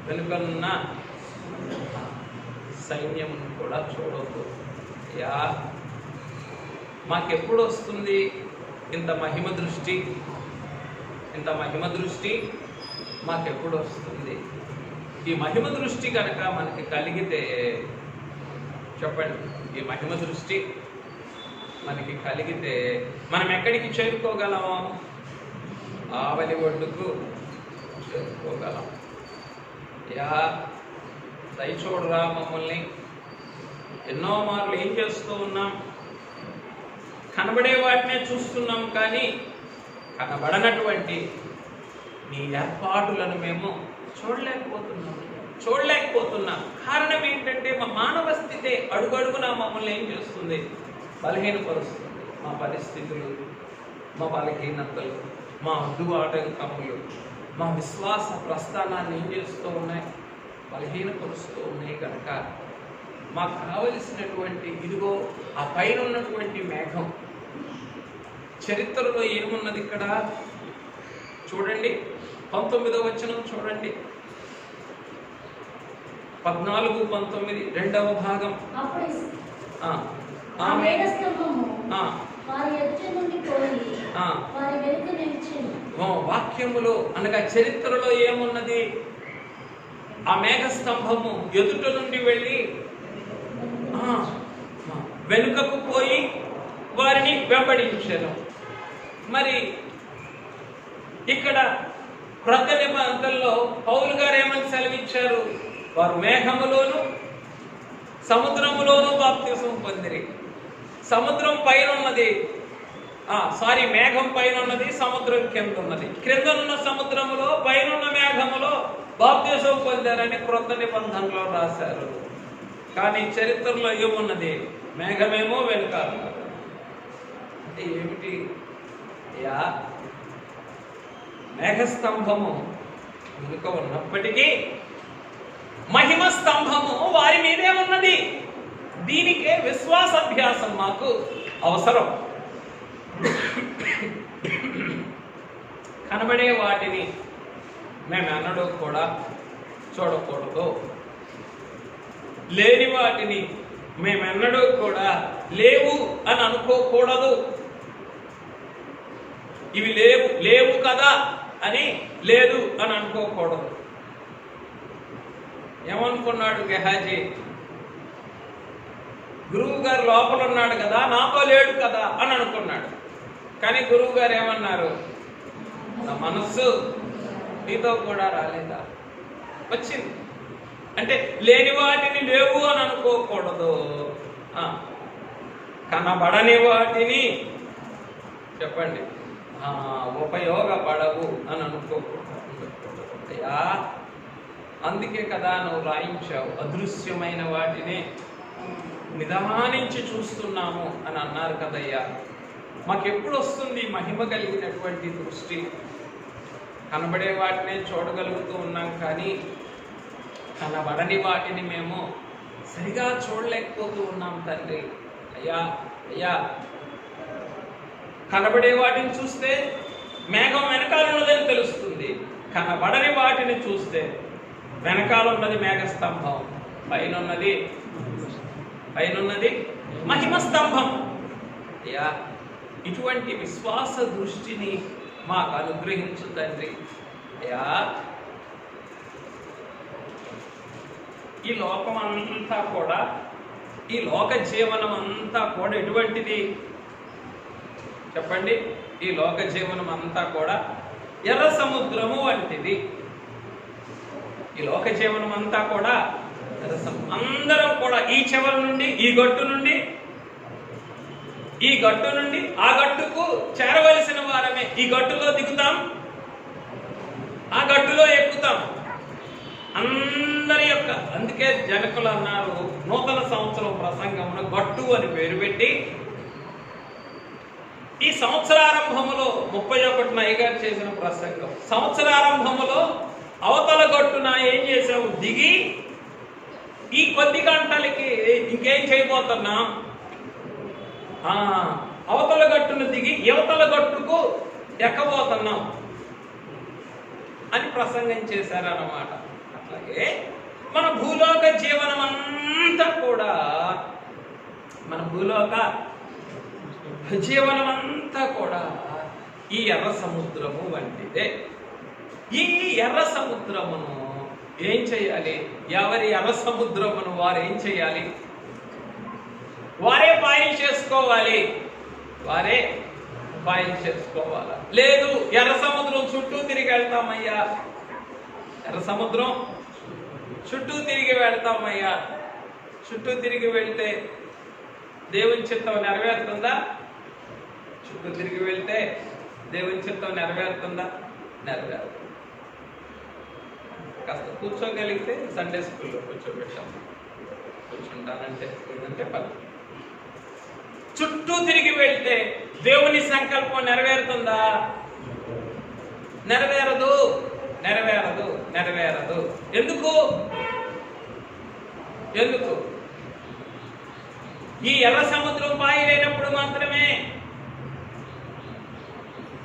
వెనుకనున్న సైన్యమును కూడా చూడొద్దు. యా మాకెప్పుడు వస్తుంది ఇంత మహిమ దృష్టి? ఇంత మహిమ దృష్టి మాకెప్పుడు వస్తుంది? ఈ మహిమ దృష్టి కనుక మనకి కలిగితే చెప్పండి, ఈ మహిమ దృష్టి మనకి కలిగితే మనం ఎక్కడికి చేరుకోగలం? ఆవలి ఒడ్డుకు చేరుకోగలం. యా దయచూడరా మమ్మల్ని. ఎన్నో మార్లు ఏం చేస్తూ ఉన్నాం? కనబడే వాటినే చూస్తున్నాం, కానీ కనబడనటువంటి నీ ఏర్పాటులను మేము చూడలేకపోతున్నాం. కారణం ఏంటంటే మా మానవ స్థితి అడుగడుగునా మమ్మల్ని ఏం చేస్తుంది? బలహీనపరుస్తుంది. మా పరిస్థితులు, మా బలహీనతలు, మా అడ్డు ఆటంకములు మా విశ్వాస ప్రస్థానాన్ని ఏం చేస్తూ ఉన్నాయి? బలహీనపరుస్తూ ఉన్నాయి. కనుక మాకు కావలసినటువంటి ఇదిగో ఆ పైన ఉన్నటువంటి మేఘం. చరిత్రలో ఏమున్నది ఇక్కడ చూడండి, 19వ వచనం చూడండి, 14, 19 రెండవ భాగం. ఆ మేఘస్తంభము వారి ఎదుట నుండి పోయి వారి వెనుక నిలిచెను. వాక్యములో అనగా చరిత్రలో ఏమున్నది? ఆ మేఘస్తంభము ఎదుట నుండి వెళ్ళి వెనుకకు పోయి వారిని వెంబడించారు. మరి ఇక్కడ క్రొత్త నిబంధనలో పౌలు గారు ఏమని సెలవిచ్చారు? వారు మేఘములోను సముద్రములోను బాప్తిసం పొందిరి. సముద్రం పైన ఉన్నది, మేఘం పైన ఉన్నది, సముద్రం కింద ఉన్నది. క్రిందనున్న సముద్రములో పైనున్న మేఘములో బాప్తిసం పొందారని క్రొత్త నిబంధనలో రాశారు. కానీ చరిత్రలో ఏమున్నది? మేఘమేమో వెనుకాల. అంటే ఏమిటి? మేఘస్తంభము వెనుక ఉన్నప్పటికీ మహిమ స్తంభము వారి మీదే ఉన్నది. దీనికే విశ్వాసాభ్యాసం మాకు అవసరం. కనబడే వాటిని మేము ఎన్నడూ కూడా చూడకూడదు. లేని వాటిని మేమెన్నడూ కూడా లేవు అని అనుకోకూడదు. ఇవి లేవు కదా అని లేదు అని అనుకోకూడదు. ఏమనుకున్నాడు గెహాజీ? గురువు గారు లోపల ఉన్నాడు కదా, నాతో లేడు కదా అని అనుకున్నాడు. కానీ గురువు గారు ఏమన్నారు? నా మనస్సు నీతో కూడా రాలేదా? వచ్చింది. అంటే లేని వాటిని లేవు అని అనుకోకూడదు, కనబడని వాటిని చెప్పండి ఉపయోగపడవు అని అనుకోకూడదు. అందుకే కదా నువ్వు రాయించావు, అదృశ్యమైన వాటిని నిదానించి చూస్తున్నాము అని అన్నారు కదయ్యా. మాకెప్పుడు వస్తుంది మహిమ కలిగినటువంటి దృష్టి? కనబడే వాటినే చూడగలుగుతూ ఉన్నాం, కానీ కనబడని వాటిని మేము సరిగా చూడలేకపోతూ ఉన్నాం తండ్రి. అయ్యా కనబడే వాటిని చూస్తే మేఘం వెనకాల ఉన్నదని తెలుస్తుంది. కనబడని వాటిని చూస్తే వెనకాల ఉన్నది మేఘస్తంభం, పైనున్నది మహిమ స్తంభం. అయ్యా ఇటువంటి విశ్వాస దృష్టిని మాకు అనుగ్రహించు తండ్రి. అయ్యా ఈ లోకం అంతా కూడా, ఈ లోక జీవనం అంతా కూడా ఎటువంటిది చెప్పండి? ఈ లోక జీవనం అంతా కూడా ఎర్ర సముద్రము వంటిది. ఈ లోక జీవనం అంతా కూడా అందరం కూడా ఈ చివరి నుండి ఈ గట్టు నుండి ఆ గట్టుకు చేరవలసిన వారమే. ఈ గట్టులో దిగుతాం, ఆ గట్టులో ఎక్కుతాం. అందరి యొక్క అందుకే జనకులు అన్నారు, నూతన సంవత్సరం ప్రసంగమున గట్టు అని పేరు పెట్టి ఈ సంవత్సరారంభములో 31న అయ్యగారు చేసిన ప్రసంగం. సంవత్సరారంభములో అవతల గట్టున ఏం చేసాము? దిగి ఈ కొద్ది గంటలకి ఇంకేం చేయబోతున్నాం? అవతల గట్టును దిగి యువతల గట్టుకు ఎక్కబోతున్నాం అని ప్రసంగం చేశారన్నమాట. అట్లాగే మన భూలోక జీవనం అంతా కూడా, మన భూలోక జీవనం అంతా కూడా ఈ ఎర్ర సముద్రము వంటిదే. ఈ ఎర్ర సముద్రమును ఏం చేయాలి? ఎవరి ఎర్ర సముద్రమును వారు ఏం చేయాలి? వారే పాయం చేసుకోవాలి. లేదు ఎర్ర సముద్రం చుట్టూ తిరిగి వెళ్తామయ్యా, ఎర్ర సముద్రం చుట్టూ తిరిగి వెళ్తామయ్యా. చుట్టూ తిరిగి వెళ్తే దేవుని చిత్తం నెరవేరుతుందా? చుట్టూ తిరిగి వెళ్తే దేవుని చిత్తం నెరవేరుతుందా? నెరవేరు. కాస్త కూర్చోగలిగితే సండే స్కూల్లో కూర్చోబెట్టాం. కూర్చుంటానంటే ఏదంటే పని. చుట్టూ తిరిగి వెళ్తే దేవుని సంకల్పం నెరవేరుతుందా? నెరవేరదు. ఎందుకు? ఈ ఎర్ర సముద్రం పాయలేనప్పుడు మాత్రమే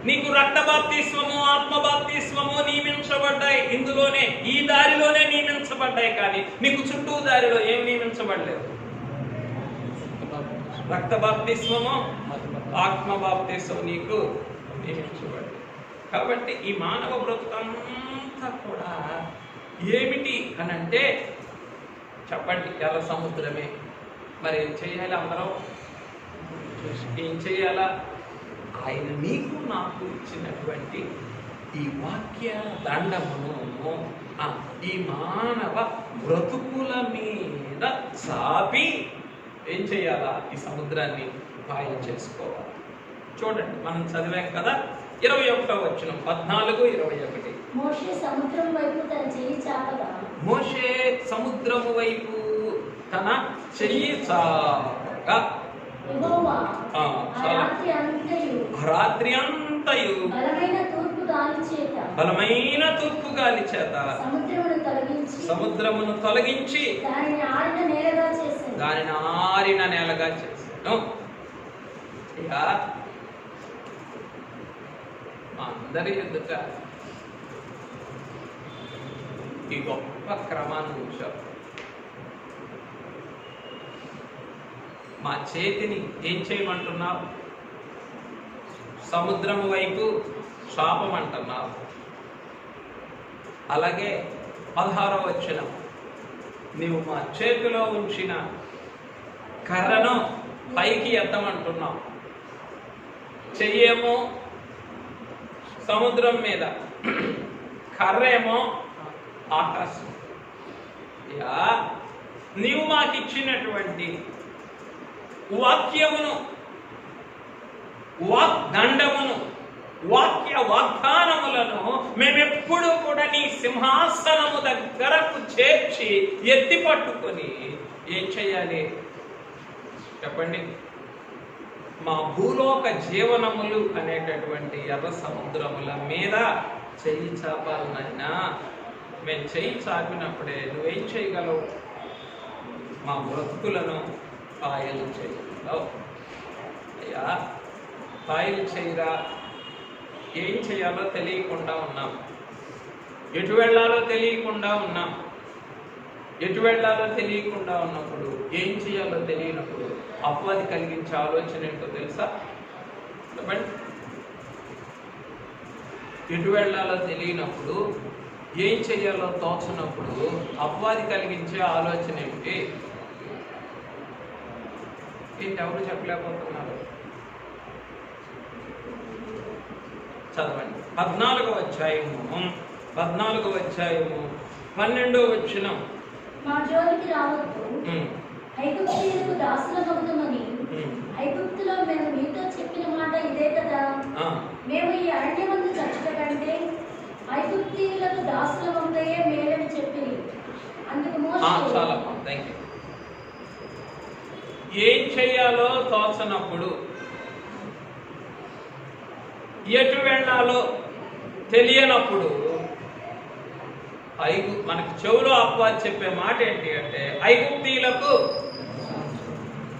నీకు రక్త బాప్తిస్మము, ఆత్మ బాప్తిస్మము నియమించబడ్డాయి. ఇందులోనే ఈ దారిలోనే నియమించబడ్డాయి, కానీ నీకు చుట్టూ దారిలో ఏం నియమించబడలేదు. రక్త బాప్తిస్మము, ఆత్మ బాప్తిస్మం నీకు నియమించబడింది. కాబట్టి ఈ మానవ బ్రతుకంతా కూడా ఏమిటి అని అంటే చెప్పండి, ఎర్ర సముద్రమే. మరి ఏం చేయాలి? అందరం ఏం చేయాలా? ఆయన నీకు నాకు ఇచ్చినటువంటి ఈ వాక్య దండమును ఈ మానవ బ్రతుకుల మీద చాపి ఏం చేయాలా? ఈ సముద్రాన్ని పాయం చేసుకోవాలి. చూడండి, మనం చదివాం కదా 21వ వచనం, 14, 21. మోషే సముద్రం వైపు తన చెయ్యి చాపగా, మోషే సముద్రము వైపు తన చెయ్యి చాపగా, యెహోవా ఆ, ఆ చాలా రాత్రి అంతయు బలమైన తూర్పు గాలి చేత సముద్రమును తొలగించి దానిని ఆరిన నేలగా చేశాను. ఇక మా అందరి ఎదుట ఈ గొప్ప క్రమాన్ని ఉంచాం. మా చేతిని ఏం చేయమంటున్నావు? సముద్రం వైపు శాపమంటున్నావు. అలాగే 16వ వచనం, నీవు మా చేతిలో ఉంచిన కర్రను పైకి ఎత్తమంటున్నావు. చెయ్యేమో సముద్రం మీద, కర్రేమో ఆకాశం. నీవు మాకిచ్చినటువంటి వాక్యమును, వాగ్దండమును, వాక్య వాగ్దానములను మేమెప్పుడు కూడా నీ సింహాసనము దగ్గరకు చేర్చి ఎత్తి పట్టుకొని ఏం చేయాలి చెప్పండి? మా భూలోక జీవనములు అనేటటువంటి ఎర్ర సముద్రముల మీద చెయ్యి చాపాలనైనా మేము చెయ్యి చాపినప్పుడే నువ్వేం చేయగలవు? మా బ్రతుకులను పాయలు చేయగలవు. అయ్యా, పాయలు చేయరా? ఏం చేయాలో తెలియకుండా ఉన్నాం, ఎటు వెళ్ళాలో తెలియకుండా ఉన్నాం. ఎటు వెళ్ళాలో తెలియకుండా ఉన్నప్పుడు, ఏం చేయాలో తెలియనప్పుడు అపవాది కలిగించే ఆలోచన ఏంటో తెలుసా? చెప్పండి. ఎటు వెళ్ళాలో తెలియనప్పుడు, ఏం చేయాలో తోచనప్పుడు అపవాది కలిగించే ఆలోచన ఏంటి? ఎవరు చెప్పలేకపోతున్నారు? చదవండి. 14వ అధ్యాయము 12వ వచనం. మా జోలికి రావద్దు, ఐగుప్తీయులకు దాసులమవుతామని ఐగుప్తులో మేము మీతో చెప్పిన మాట ఇదే కదా. మేము ఈ అరణ్యమందు చచ్చుట కంటే ఐగుప్తీయులకు దాసులమవుతాయే మేలని చెప్పి అందుకు మోషే. చాలా థ్యాంక్ యూ. ఏం చెయ్యాలో తోచనప్పుడు, ఎటు వెళ్ళాలో తెలియనప్పుడు మనకి చెవులో అపవాది చెప్పే మాట ఏంటి అంటే, ఐగుప్తీయులకు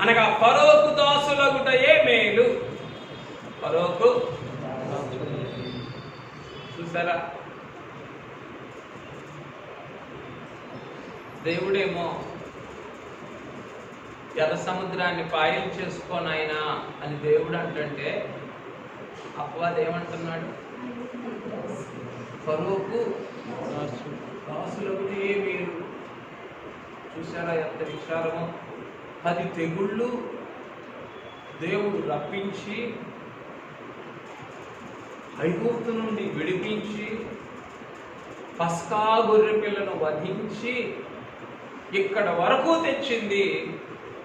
అనగా ఫరోకు దాసులగుటయే మేలు. ఫరోకు చూసారా? దేవుడేమో ఎర్ర సముద్రాన్ని పాయలు చేసుకోనైనా అని దేవుడు అంటుంటే, అపవాది ఏమంటున్నాడు? ఫరోకు దాసులగుటే మీరు. చూసారా ఎంత విచారమో? 10 తెగుళ్ళు దేవుడు రప్పించి ఐగుప్తు నుండి విడిపించి పస్కా గొర్రె పిల్లను వధించి ఇక్కడ వరకు తెచ్చింది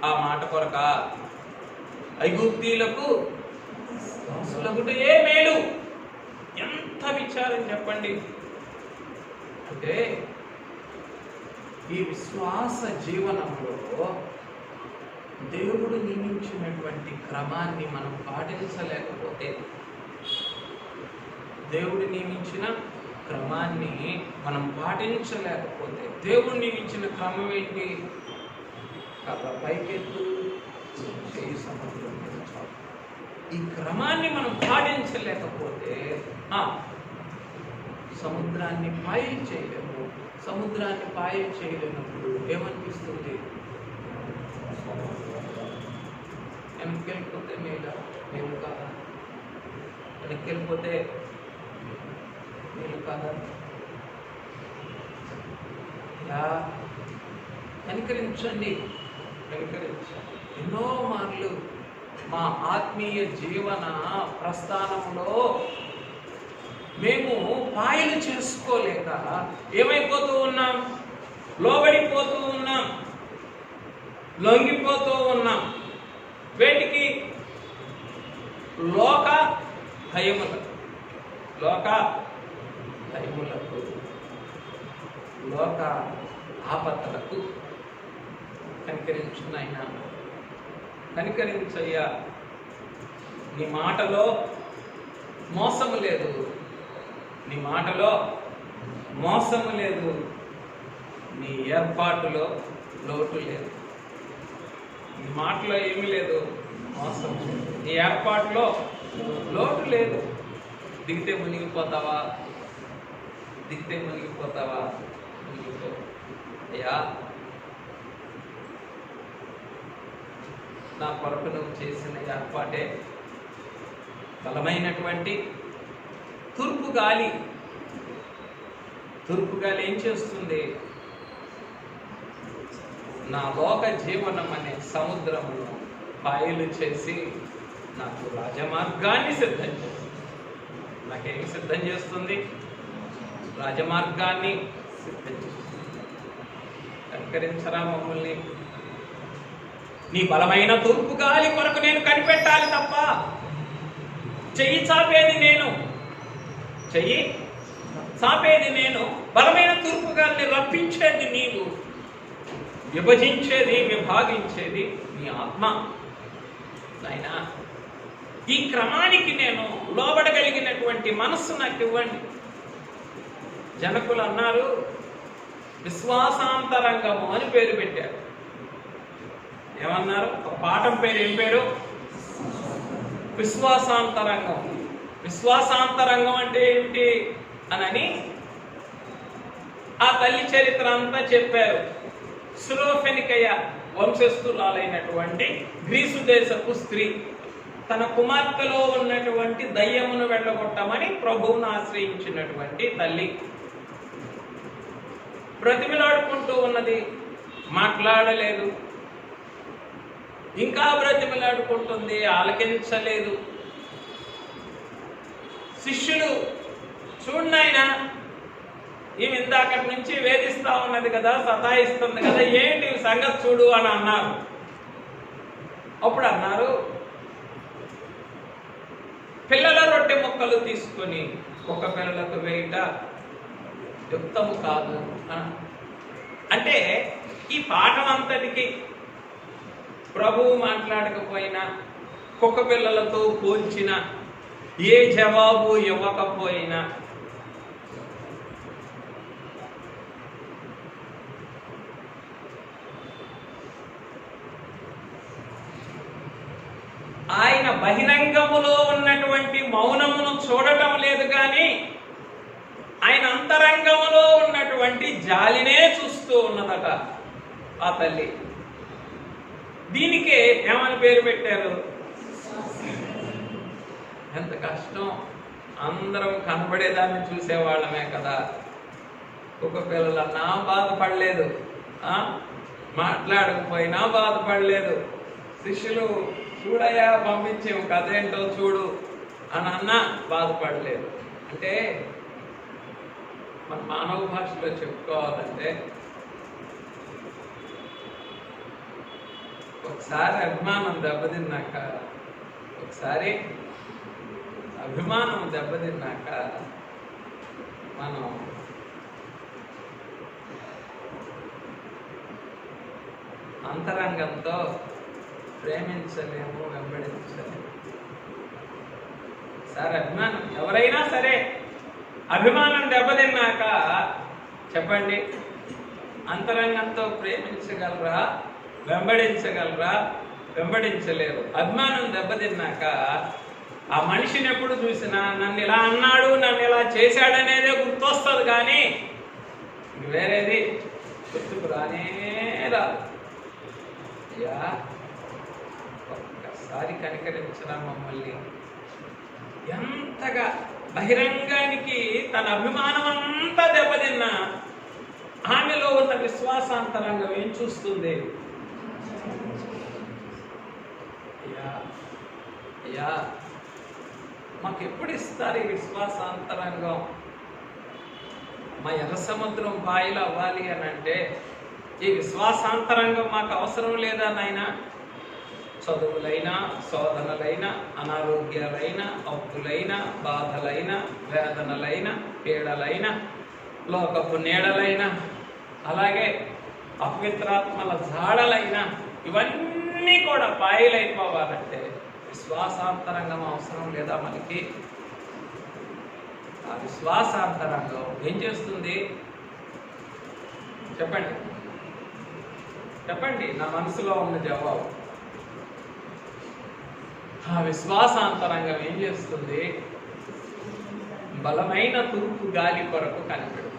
ఆ మాట కొరక. ఐగుప్తీయులకు దాసులగుటే మేలు. ఎంత విచారం చెప్పండి. అంటే ఈ విశ్వాస జీవనంలో దేవుడు నియమించినటువంటి క్రమాన్ని మనం పాటించలేకపోతే, దేవుడు నియమించిన క్రమాన్ని మనం పాటించలేకపోతే, దేవుడు నియమించిన క్రమం ఏంటి? పైకెత్తు, చేయి సముద్రం మీద చాలు. ఈ క్రమాన్ని మనం పాటించలేకపోతే సముద్రాన్ని పాయం చేయలేము. సముద్రాన్ని పాయం చేయలేనప్పుడు ఏమనిపిస్తుంది? ముందుకెళ్ళిపోతే మేలు కాదా? వెనక్కి వెళ్ళిపోతే మేలు కాదా? కనికరించండి. ఎన్నో మార్లు మా ఆత్మీయ జీవన ప్రస్థానంలో మేము పాయలు చేసుకోలేక ఏమైపోతూ ఉన్నాం? లోబడిపోతూ ఉన్నాం, లొంగిపోతూ ఉన్నాం. వేటికి? లోక భయములకు, లోక ఆపదలకు. కనికరించు నాయనా, కనికరించయ్యా. నీ మాటలో మోసము లేదు, నీ మాటలో మోసము లేదు, నీ ఏర్పాటులో లోటు లేదు. నీ మాటలో ఏమీ లేదు మోసం, నీ ఏర్పాటులో లోటు లేదు. దిగితే మునిగిపోతావా? మునిగిపో. అయ్యా, నా కొరకు నువ్వు చేసిన ఏర్పాటే బలమైనటువంటి తూర్పు గాలి ఏం చేస్తుంది? నా లోక జీవనం అనే సముద్రమును పాయలు చేసి నాకు రాజమార్గాన్ని సిద్ధం చేస్తుంది. నాకేమి సిద్ధం చేస్తుంది? రాజమార్గాన్ని సిద్ధం చేస్తుంది. కనికరించరా మమ్మల్ని. నీ బలమైన తూర్పు గాలి కొరకు నేను కనిపెట్టాలి తప్ప చెయ్యి చాపేది నేను, బలమైన తూర్పు గాలిని రప్పించేది నీవు, విభాగించేది నీ ఆత్మ. నాయనా, ఈ క్రమానికి నేను లోబడగలిగినటువంటి మనస్సు నాకు ఇవ్వండి. జనకులు అన్నారు, విశ్వాసాంతరంగము అని పేరు పెట్టారు. ఏమన్నారు? ఒక పాఠం పేరు ఏం పేరు? విశ్వాసాంతరంగం. విశ్వాసాంతరంగం అంటే ఏమిటి అని ఆ తల్లి చరిత్ర అంతా చెప్పారు. స్లోఫెనికయ వంశస్థురాలైనటువంటి గ్రీసు దేశపు స్త్రీ తన కుమార్తెలో ఉన్నటువంటి దయ్యమును వెళ్ళగొట్టమని ప్రభువును ఆశ్రయించినటువంటి తల్లి బ్రతిమిలాడుకుంటూ ఉన్నది, మాట్లాడలేదు. ఇంకా బ్రతిమిలాడుకుంటుంది, ఆలకించలేదు. శిష్యులు, చూడు నాయనా, ఈమె ఇందాకటి నుంచి వేధిస్తా ఉన్నది కదా, సతాయిస్తుంది కదా, ఏంటి సంగతి చూడు అని అన్నారు. అప్పుడు అన్నారు, పిల్లల రొట్టె ముక్కలు తీసుకొని ఒక పిల్లలకు వేయట యుక్తము కాదు. అంటే ఈ పాఠం అంతటికి ప్రభువు మాట్లాడకపోయినా, కుక్క పిల్లలతో పోల్చిన, ఏ జవాబు ఇవ్వకపోయినా ఆయన బహిరంగములో ఉన్నటువంటి మౌనమును చూడటం లేదు కానీ ఆయన అంతరంగములో ఉన్నటువంటి జాలినే చూస్తూ ఉన్నదట ఆ తల్లి. దీనికే ఏమని పేరు పెట్టారు? ఎంత కష్టం. అందరం కనబడేదాన్ని చూసేవాళ్ళమే కదా. కుక్క పిల్లలన్నా బాధపడలేదు, మాట్లాడకపోయినా బాధపడలేదు. శిష్యులు, చూడయ్యా పంపించే కథ ఏంటో చూడు అని అన్నా బాధపడలేదు. అంటే మన మానవ భాషలో చెప్పుకోవాలంటే, ఒకసారి అభిమానం దెబ్బతిన్నాక మనం అంతరంగంతో ప్రేమించలేము, వెంబడించలేము. సరే, అభిమానం ఎవరైనా సరే అభిమానం దెబ్బతిన్నాక చెప్పండి, అంతరంగంతో ప్రేమించగలరా, వెంబడించగలరా? వెంబడించలేరు. అభిమానం దెబ్బతిన్నాక ఆ మనిషిని ఎప్పుడు చూసినా నన్ను ఇలా అన్నాడు, నన్ను ఇలా చేశాడనేదే గుర్తొస్తుంది కానీ వేరేది గుర్తుకు రానే రాదు. ఒక్కసారి ఒక్కసారి కనికరించరా మమ్మల్ని. ఎంతగా బహిరంగానికి తన అభిమానం అంతా దెబ్బతిన్నా ఆమెలో ఉన్న విశ్వాసాంతరంగం ఏం చూస్తుంది? అయ్యా మాకు ఎప్పుడు ఇస్తారు ఈ విశ్వాసాంతరంగం? మా ఎర్ర సముద్రం బాయిలు అవ్వాలి అని అంటే ఈ విశ్వాసాంతరంగం మాకు అవసరం లేదా నాయనా? చదువులైనా, శోధనలైనా, అనారోగ్యాలైనా, అప్పులైనా, బాధలైనా, వేదనలైనా, పీడలైనా, లోకపు నీడలైనా, అలాగే అపవిత్రాత్మల జాడలైనా, ఇవన్నీ కూడా పాయలైపోవాలంటే విశ్వాసాంతరంగం అవసరం లేదా మనకి? ఆ విశ్వాసాంతరంగం ఏం చేస్తుంది చెప్పండి? చెప్పండి, నా మనసులో ఉన్న జవాబు. ఆ విశ్వాసాంతరంగం ఏం చేస్తుంది? బలమైన తూర్పు గాలి కొరకు కనిపెడు.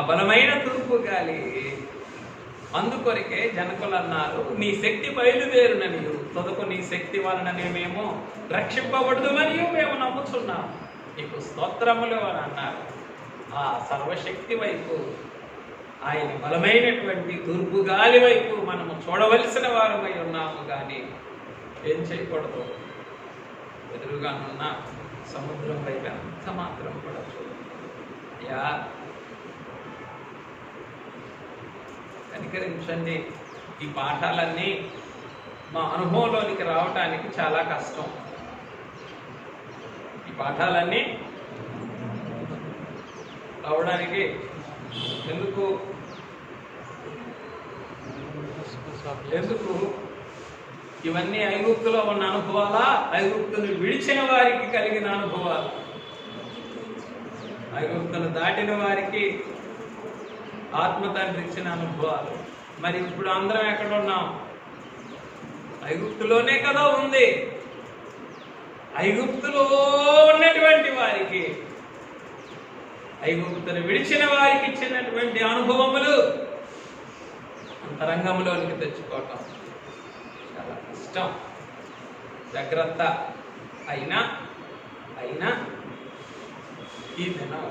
బలమైన తూర్పు గాలి అందుకొరకే జనకులు అన్నారు, నీ శక్తి బయలుదేరున నీవు తొదకు నీ శక్తి వలననే మేము రక్షింపబడదుమని మేము నమ్ముచున్నాం, నీకు స్తోత్రములు అని అన్నారు. ఆ సర్వశక్తి వైపు, ఆయన బలమైనటువంటి తూర్పు గాలి వైపు మనము చూడవలసిన వారమై ఉన్నాము. కానీ ఏం చేయకూడదు? ఎదురుగానున్న సముద్రం వైపు ఎంత మాత్రం కూడా చూడదు. అయ్యా కనికరించండి. ఈ పాఠాలన్నీ మా అనుభవంలోనికి రావటానికి చాలా కష్టం. ఈ పాఠాలన్నీ రావడానికి ఎందుకు ఇవన్నీ ఐగుప్తులో ఉన్న అనుభవాలా? ఐగుప్తును విడిచిన వారికి కలిగిన అనుభవాలు, ఐగుప్తును దాటిన వారికి ఆత్మ తండ్రి ఇచ్చిన అనుభవాలు. మరి ఇప్పుడు అందరం ఎక్కడ ఉన్నాం? ఐగుప్తులోనే కదా ఉంది. ఐగుప్తులో ఉన్నటువంటి వారికి, ఐగుప్తును విడిచిన వారికి ఇచ్చినటువంటి అనుభవములు అంతరంగంలోనికి తెచ్చుకోవటం చాలా కష్టం. జాగ్రత్త. అయినా ఈ దినం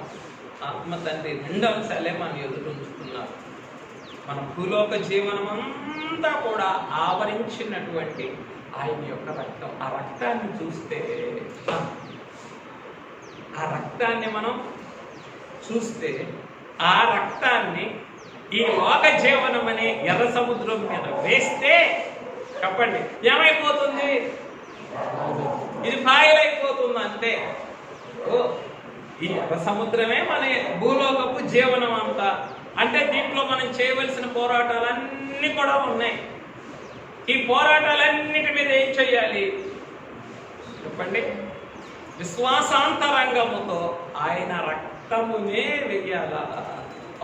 ఆత్మ తండ్రి రెండు అంశాలే మన ఎదురు ఉంచుతున్నారు. మన భూలోక జీవనం అంతా కూడా ఆవరించినటువంటి ఆయన యొక్క రక్తం. ఆ రక్తాన్ని చూస్తే, ఆ రక్తాన్ని మనం చూస్తే, ఆ రక్తాన్ని ఈ లోక జీవనం అనే ఎర్ర సముద్రం మీద వేస్తే చెప్పండి ఏమైపోతుంది? ఇది పాయలైపోతుంది అంతే. ఈ ఎర్ర సముద్రమే మన భూలోకపు జీవనం అంతా. అంటే దీంట్లో మనం చేయవలసిన పోరాటాలన్నీ కూడా ఉన్నాయి. ఈ పోరాటాలన్నిటి మీద ఏం చెయ్యాలి చెప్పండి? విశ్వాసాంతరంగముతో ఆయన రక్తమునే వెయ్యాల.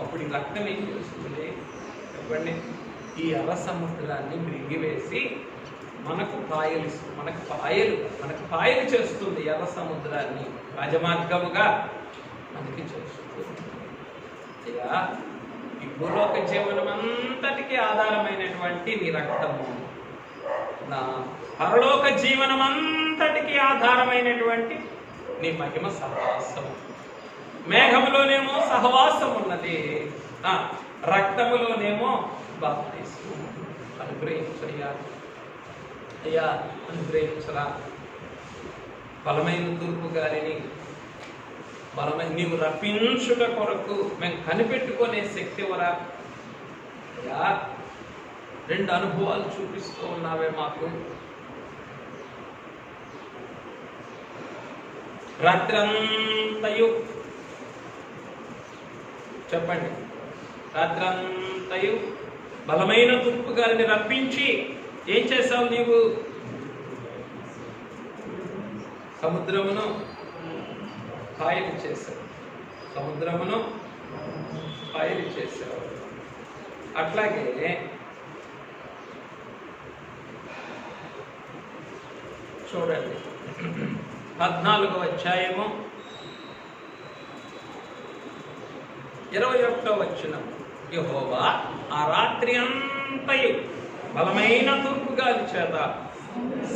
అప్పుడు ఈ రక్తం ఏం చేస్తుంది చెప్పండి? ఈ ఎర్ర సముద్రాన్ని మృంగివేసి మనకు పాయలు చేస్తుంది. ఎర్ర సముద్రాన్ని రాజమార్గముగా మనకి చేస్తుంది. ఇలా ఈ భూలోక జీవనం అంతటికీ ఆధారమైనటువంటి నీ రక్తము, నా పరలోక జీవనం అంతటికీ ఆధారమైనటువంటి నీ మహిమ సహవాసము. మేఘములోనేమో సహవాసం ఉన్నది, రక్తములోనేమో బాప్తిస్మం. అనుగ్రహించయ్యా, అయ్యా అనుగ్రహించరా. బలమైన తూర్పు గాలిని నీవు రప్పించుట కొరకు మేము కనిపెట్టుకునే శక్తి వరా. అయ్యా రెండు అనుభవాలు చూపిస్తూ ఉన్నావే మాకు. రాత్రంతయు చెప్పండి, రాత్రంతయు బలమైన తూర్పు గాలిని రప్పించి ఏం చేసావు నీవు? సముద్రమును పాయలు చేశావు. సముద్రమును పాయలు చేశావు. అట్లాగే చూడండి 14వ అధ్యాయము 21వ వచనం. యెహోవా ఆ రాత్రి అంతయు బలమైన తూర్పు గాలి చేత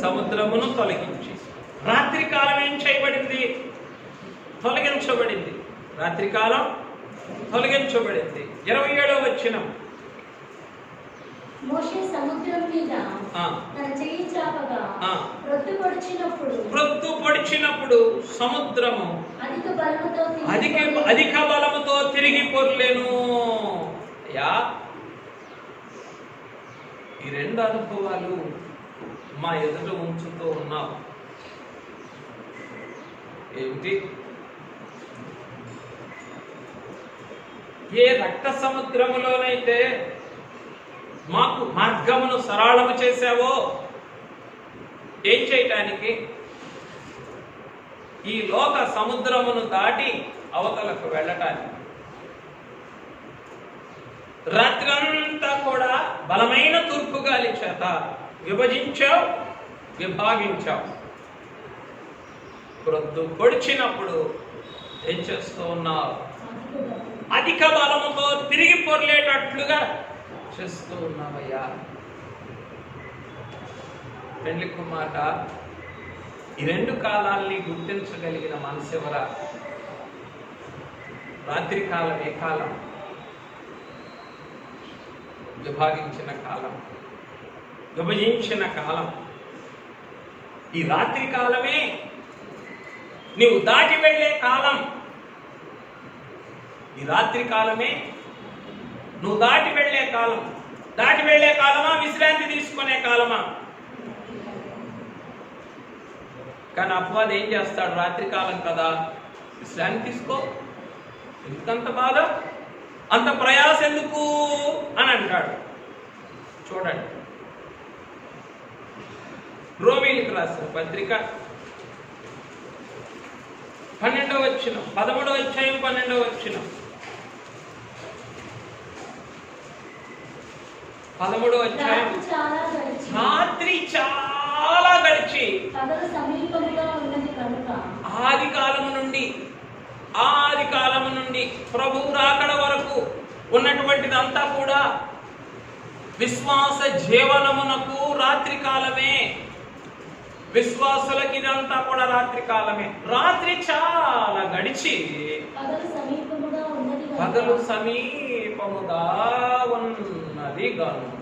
సముద్రమును తొలగించి. రాత్రి కాలం ఏం చేయబడింది? తొలగించబడింది. రాత్రి కాలం తొలగించబడింది. 27వ వచనం. మోషే సముద్రం మీద ఆ, తన చెయ్యి చాపగా ఆ. రొట్టు పొడిచినప్పుడు సముద్రము అధిక బలముతో తిరిగి పొర్లేను. యా, ఈ రెండు అనుభవాలు మా ఎదుట ఉంచుతూ ఉన్నాం. ఏమిటి? ఏ రక్త సముద్రములోనైతే మాకు మార్గమును సరళము చేశావో, ఏం చేయటానికి? ఈ లోక సముద్రమును దాటి అవతలకు వెళ్ళటానికి. రాత్రంతా కూడా బలమైన తూర్పు గాలి చేత విభాగించావు. ప్రొద్దు పొడిచినప్పుడు ఏం చేస్తూ ఉన్నావు? అధిక బలముతో తిరిగి పొర్లేటట్లుగా చేస్తూ ఉన్నావయ్యా. పెళ్లి కుమార్తె ఈ రెండు కాలాల్ని గుర్తించగలిగిన మనసెవరా? రాత్రి కాలం ఏ కాలం? విభాగించిన కాలం, విభజించిన కాలం. ఈ రాత్రి కాలమే నీవు దాటి వెళ్ళే కాలం. ఈ రాత్రి కాలమే నువ్వు దాటి వెళ్ళే కాలం. దాటి వెళ్ళే కాలమా, విశ్రాంతి తీసుకునే కాలమా? కానీ అపవాది ఏం చేస్తాడు? రాత్రి కాలం కదా, విశ్రాంతి తీసుకో, ఎందుకంత బాధ, అంత ప్రయాస ఎందుకు అని అంటాడు. చూడండి, రోమీయులకు రాసిన పత్రిక 12వ వచనం, 13వ అధ్యాయం 12వ వచనం. 13వ అధ్యాయం. రాత్రి చాలా గడిచి ఆది కాలము నుండి ప్రభువు రాకడ వరకు ఉన్నటువంటిదంతా కూడా విశ్వాస జీవనమునకు రాత్రి కాలమే. విశ్వాసులకి ఇదంతా కూడా రాత్రి కాలమే. రాత్రి చాలా గడిచి పగలు సమీపముగా ఉన్నది గనుక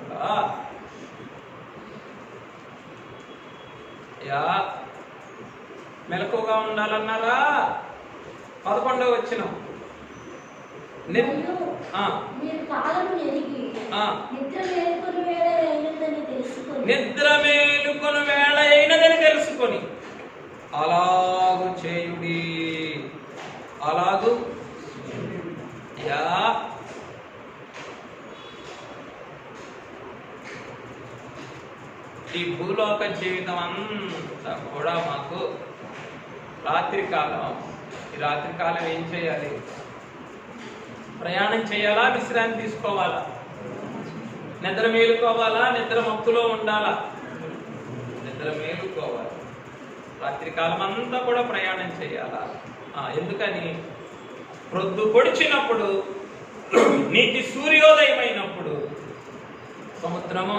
మెలకుగా ఉండాలన్నారా? 11వ వచనం. నిద్ర మేలుకొను వేళ అయినదని తెలుసుకొని అలాగు చేయుడి. అలాగు ఈ భూలోక జీవితం అంతా కూడా మాకు రాత్రి కాలం. ఈ రాత్రి కాలం ఏం చేయాలి? ప్రయాణం చేయాలా, విశ్రాంతి తీసుకోవాలా? నిద్ర మేలుకోవాలా, నిద్ర మత్తులో ఉండాలా? నిద్ర మేలుకోవాలి. రాత్రి కాలం అంతా కూడా ప్రయాణం చేయాలా? ఎందుకని? ప్రొద్దు పొడిచినప్పుడు, నీతి సూర్యోదయమైనప్పుడు సముద్రము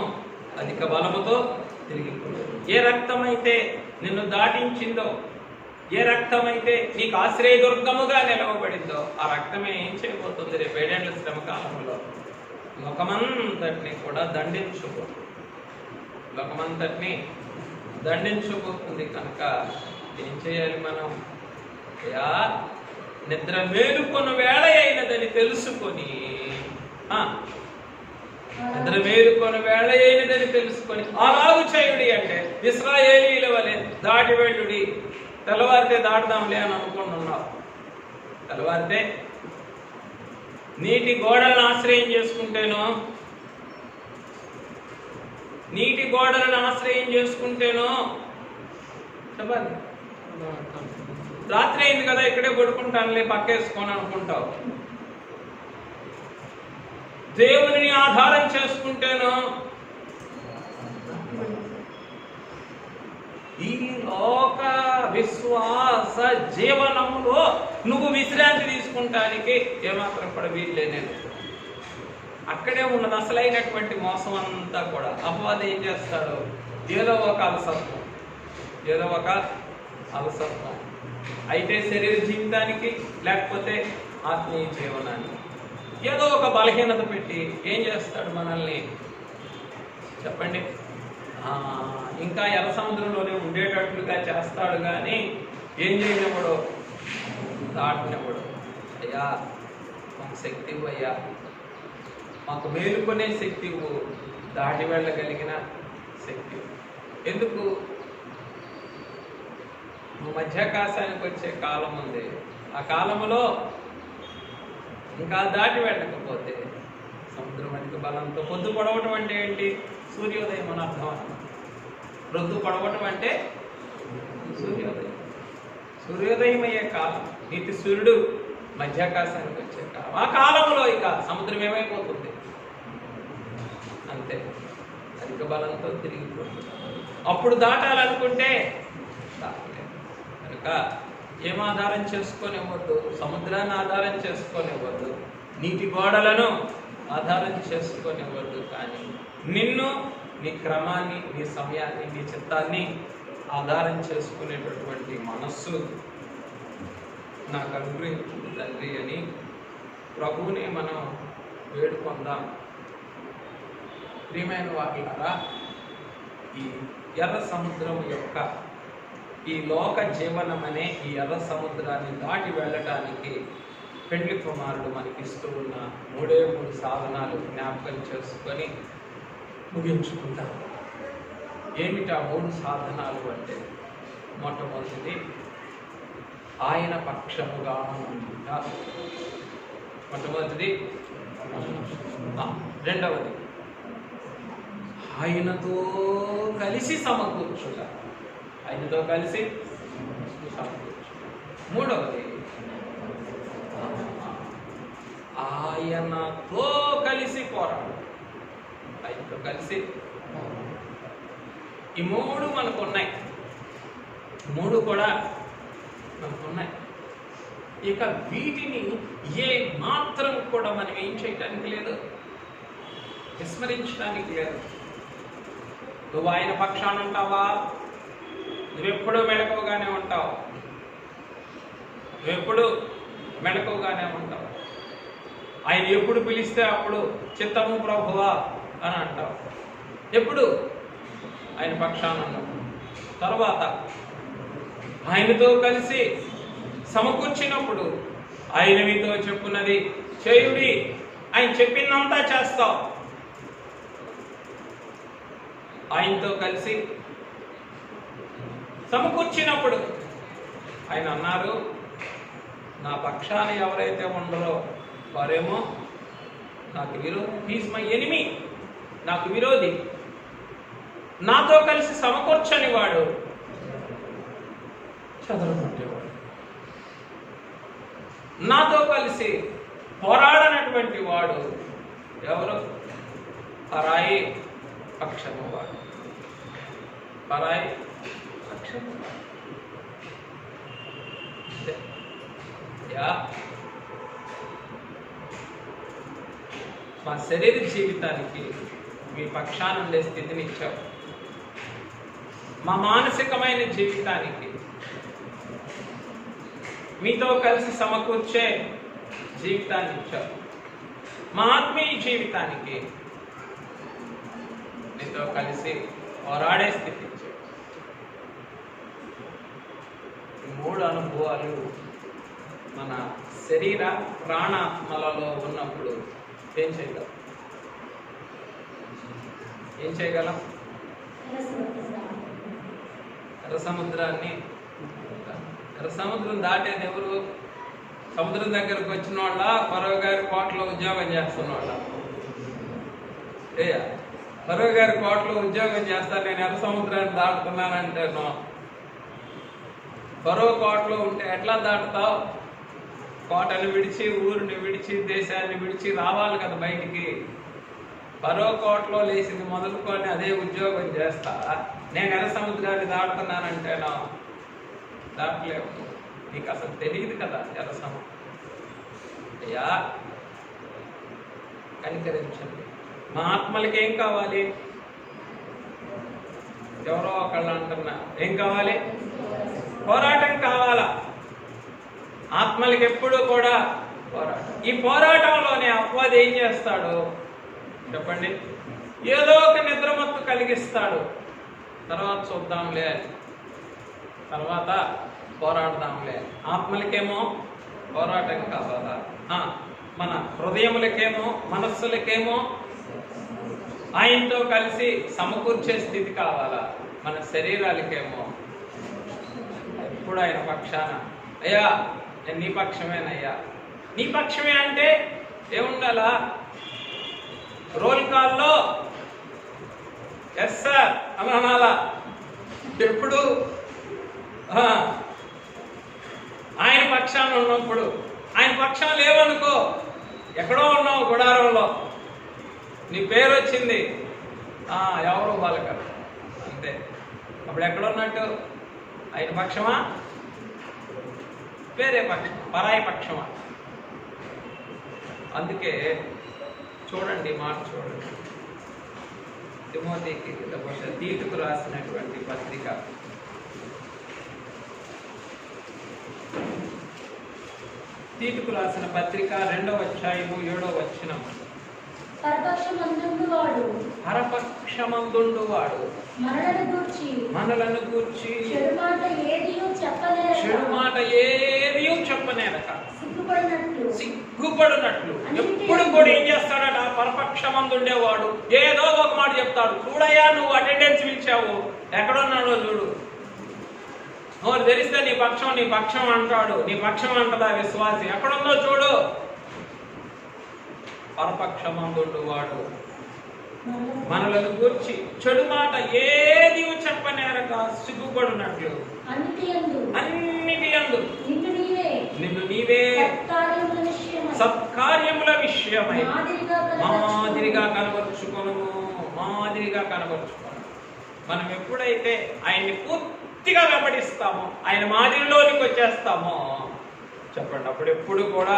అధిక బలముతో తిరిగిపోయింది. ఏ రక్తమైతే నిన్ను దాటించిందో, ఏ రక్తమైతే నీకు ఆశ్రయదుర్గముగా నిలవబడిందో, ఆ రక్తమే ఏం చేయబోతుంది? రేపు 7 ఏళ్ల శ్రమ కాలంలో లోకమంతటిని కూడా దండించబోతుంది. కనుక ఏం చేయాలి మనం? నిద్ర మేలుకొను వేళ అయినదని తెలుసుకొని, నిద్ర మేలుకొను వేళ అయినదని తెలుసుకొని అలాగు చేయుడి. అంటే ఇశ్రాయేలీల వలె దాటి వెళ్ళుడి. తెల్లవారితే దాటుదాంలే అని అనుకుంటున్నావు. తెల్లవారితే నీటి గోడలను ఆశ్రయం చేసుకుంటేనో, చెప్పండి, రాత్రి అయింది కదా ఇక్కడే పడుకుంటానులే పక్కేసుకొని అనుకుంటావు. దేవుని ఆధారం చేసుకుంటేనో, ఈ లోక విశ్వాస జీవనంలో నువ్వు విశ్రాంతి తీసుకుంటానికి ఏమాత్రం కూడా వీల్లేదు. అక్కడే ఉన్నది అసలైనటువంటి మోసం అంతా కూడా. అపవాది ఏం చేస్తాడు? ఏదో ఒక అలసత్వం, ఏదో ఒక అలసత్వం అయితే శరీర జీవితానికి, లేకపోతే ఆత్మీయ జీవనానికి ఏదో ఒక బలహీనత పెట్టి ఏం చేస్తాడు మనల్ని? చెప్పండి. ఇంకా ఎర్ర సముద్రంలోనే ఉండేటట్లుగా చేస్తాడు, కానీ ఏం చేయనివ్వడు, దాటనివ్వడు. అయ్యా మాకు శక్తి ఇవ్వు, అయ్యా మాకు మేలుకొనే శక్తి ఇవ్వు, దాటి వెళ్ళగలిగిన శక్తి. ఎందుకు? మధ్యాకాశానికి వచ్చే కాలం ఉంది. ఆ కాలములో ఇంకా దాటి వెళ్ళకపోతే సముద్రం అధిక బలంతో, పొద్దు పొడవటం అంటే ఏంటి? సూర్యోదయం అని అర్థం అన్నమాట. రొద్దు పొడవటం అంటే సూర్యోదయం. సూర్యోదయం అయ్యే కాలం, నీతి సూర్యుడు మధ్యాకాశానికి వచ్చే కాలం. ఆ కాలంలో ఇక సముద్రం ఏమైపోతుంది? అంతే, అధిక బలంతో తిరిగిపోతుంది. అప్పుడు దాటాలనుకుంటే దాటలేదు. కనుక ఏం ఆధారం చేసుకొనివ్వద్దు? సముద్రాన్ని ఆధారం చేసుకొనివ్వద్దు, నీటి గోడలను ఆధారం చేసుకొనివ్వద్దు. కానీ నిన్ను, నీ క్రమాన్ని, నీ సమయాన్ని, నీ చిత్తాన్ని ఆధారం చేసుకునేటటువంటి మనస్సు నాకు అనుగ్రహించింది తండ్రి అని ప్రభువుని మనం వేడుకొందాం. ప్రియమైన వారులారా, ఈ ఎర్ర సముద్రం యొక్క, ఈ లోక జీవనం అనే ఈ ఎర్ర సముద్రాన్ని దాటి వెళ్ళటానికి పెండ్లి కుమారుడు మనకిస్తూ ఉన్న 3 సాధనాలు జ్ఞాపకం చేసుకొని ముగించుకుందాం. ఏమిటా 3 సాధనాలు అంటే? మొట్టమొదటిది ఆయన పక్షముగా ఉండుట. మొట్టమొదటిది. రెండవది ఆయనతో కలిసి సమకూర్చుట. ఆయనతో కలిసి సమకూర్చుట. మూడవది ఆయనతో కలిసి పోరాడు. ఆయనతో కలిసి. ఈ 3 మనకున్నాయి. 3 కూడా మనకున్నాయి. ఇక వీటిని ఏ మాత్రం కూడా మనం ఏం చేయటానికి లేదు, విస్మరించడానికి లేదు. నువ్వు ఆయన పక్షాన ఉంటావా? నువ్వెప్పుడు మెళకువగానే ఉంటావు. నువ్వెప్పుడు మెళకువగానే ఉంటావు. ఆయన ఎప్పుడు పిలిస్తే అప్పుడు చిత్తము ప్రభువా అని అంటావు. ఎప్పుడు ఆయన పక్షాన ఉన్నావు. తర్వాత ఆయనతో కలిసి సమకూర్చినప్పుడు ఆయన మీతో చెప్పున్నది చేయుడి, ఆయన చెప్పిందంతా చేస్తావు. ఆయనతో కలిసి సమకూర్చినప్పుడు ఆయన అన్నారు, నా పక్షాన ఎవరైతే ఉండరో వారేమో నాకు విరోధి. హీస్ మై ఎనిమీ, నాకు విరోధి. నాతో కలిసి సమకూర్చని వాడు చదరగొట్టేవాడు. నాతో కలిసి పోరాడనటువంటి వాడు ఎవరు? పరాయి పక్షము వాడు. పరాయి పక్షము. మా శరీర జీవితానికి మీ పక్షాన ఉండే స్థితిని ఇచ్చావు. మా మానసికమైన జీవితానికి మీతో కలిసి సమకూర్చే జీవితాన్ని ఇచ్చావు. మా ఆత్మీయ జీవితానికి మీతో కలిసి పోరాడే స్థితి ఇచ్చావు. ఈ 3 అనుభవాలు మన శరీర ప్రాణాత్మలలో ఉన్నప్పుడు ఏం చేయగలం? ఏం చేయగలం? ఎర్ర సముద్రాన్ని, ఎర్ర సముద్రం దాటేది ఎవరు? సముద్రం దగ్గరకు వచ్చిన వాళ్ళ, ఫరో గారి కోటలో ఉద్యోగం చేస్తున్న వాళ్ళ? ఫరో గారి కోటలో ఉద్యోగం చేస్తాను, నేను ఎర్ర సముద్రాన్ని దాటుతున్నానంటేనో. ఫరో కోటలో ఉంటే ఎట్లా దాటుతావు? కోటను విడిచి, ఊరిని విడిచి, దేశాన్ని విడిచి రావాలి కదా బయటికి. ఫరో కోటలో లేచింది మొదలుకొని అదే ఉద్యోగం చేస్తా, నేను ఎర్ర సముద్రాన్ని దాటుతున్నానంటేనో దాటలేవు. నీకు అసలు తెలియదు కదా ఎర్ర సముద్రం. అయ్యా కనికరించండి. మా ఆత్మలకి ఏం కావాలి? ఎవరో ఒకళ్ళు అంటున్నా, ఏం కావాలి? పోరాటం కావాలా? ఆత్మలకి ఎప్పుడు కూడా పోరాటం. ఈ పోరాటంలోనే అపవాది ఏం చేస్తాడు చెప్పండి? ఏదో ఒక నిద్రమత్తు కలిగిస్తాడు. తర్వాత చూద్దాంలే, తర్వాత పోరాడదాంలే. ఆత్మలకేమో పోరాటం కావాలా? మన హృదయములకేమో, మనస్సులకేమో ఆయనతో కలిసి సమకూర్చే స్థితి కావాలా? మన శరీరాలకేమో ఎప్పుడు ఆయన పక్షాన, అయ్యా నేను నీ పక్షమేనయ్యా. నీ పక్షమే అంటే ఏముండాలా? రోల్ కాల్లో ఎస్ సార్ అని అనాలా? ఎప్పుడు ఆయన పక్షాన ఉన్నప్పుడు. ఆయన పక్షం లేవనుకో, ఎక్కడో ఉన్నావు గుడారంలో, నీ పేరు వచ్చింది, ఎవరు బాలకర్ అంతే. అప్పుడు ఎక్కడున్నట్టు? ఆయన పక్షమా? వేరే పక్షం, పరాయి పక్షమా? అందుకే చూడండి, మాట చూడండి. తిమోతికి తీతుకు రాసినటువంటి పత్రిక, తీతుకు రాసిన పత్రిక 2వ అధ్యాయము 7వ వచనం. పరపక్షమందుండు వాడు మనలను గూర్చి చెడు మాట ఏదియూ చెప్పనేరక సిగ్గుపడినట్లు ఎప్పుడు కూడా ఏం చేస్తాడట? పరపక్షమందుండేవాడు ఏదో ఒక మాట చెప్తాడు. చూడయ్యా, నువ్వు అటెండెన్స్ పిలిచావు, ఎక్కడున్నాడో చూడు. నోరు తెరిస్తే నీ పక్షం అంటాడు. నీ పక్షం అంటదా విశ్వాసి? ఎక్కడుందో చూడు. పరపక్షమందుండు వాడు మనలను గూర్చి చెడు మాట ఏది చెప్పనేరక సిగ్గుపడినట్లు అన్నిటియందు నిన్ను నీవే సత్కార్యముల విషయమై మాదిరిగా కనబరుచుకొను. మనం ఎప్పుడైతే ఆయన్ని పూర్తిగా వెంబడిస్తామో, ఆయన మాదిరిలోనికి వచ్చేస్తామో చెప్పండి, అప్పుడు ఎప్పుడు కూడా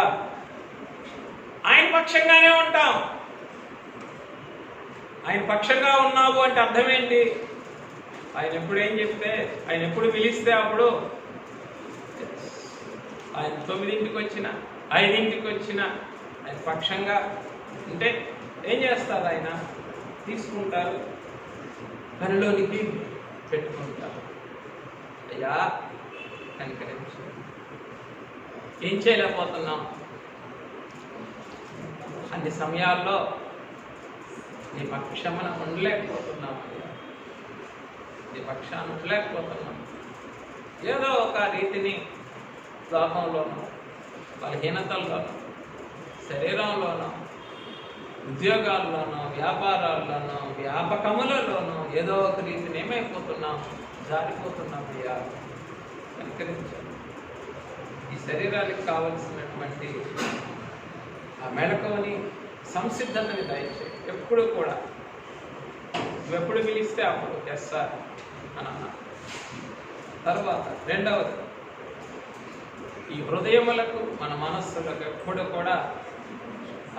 ఆయన పక్షంగానే ఉంటాం. ఆయన పక్షంగా ఉన్నావు అంటే అర్థం ఏంటి? ఆయన ఎప్పుడు ఏం చెప్తే, ఆయన ఎప్పుడు పిలిస్తే అప్పుడు ఆయన 9ంటికి వచ్చినా 5ంటికి వచ్చినా ఆయన పక్షంగా ఉంటే ఏం చేస్తారు? ఆయన తీసుకుంటారు, పనిలోనికి పెట్టుకుంటారు. అయ్యా కనికరించు. ఏం చేయలేకపోతున్నాం? అన్ని సమయాల్లో నీ పక్షమున ఉండలేకపోతున్నాం. నీ పక్షాన్ని ఉండలేకపోతున్నాం. ఏదో ఒక రీతిని లోకంలోనూ, బలహీనతల్లోనూ, శరీరంలోనూ, ఉద్యోగాల్లోనూ, వ్యాపారాల్లోనూ, వ్యాపకములలోనూ ఏదో ఒక రీతిని ఏమైపోతున్నాం? జారిపోతున్నాం. అయ్యా కనికరించాలి. ఈ శరీరానికి కావలసినటువంటి ఆ మెళకువని, సంసిద్ధతని దయచేయి. ఎప్పుడు కూడా నువ్వెప్పుడు పిలిస్తే అప్పుడు ఎస్ సార్ అని అన్నా. తర్వాత రెండవది, ఈ హృదయములకు, మన మనస్సులకు ఎప్పుడు కూడా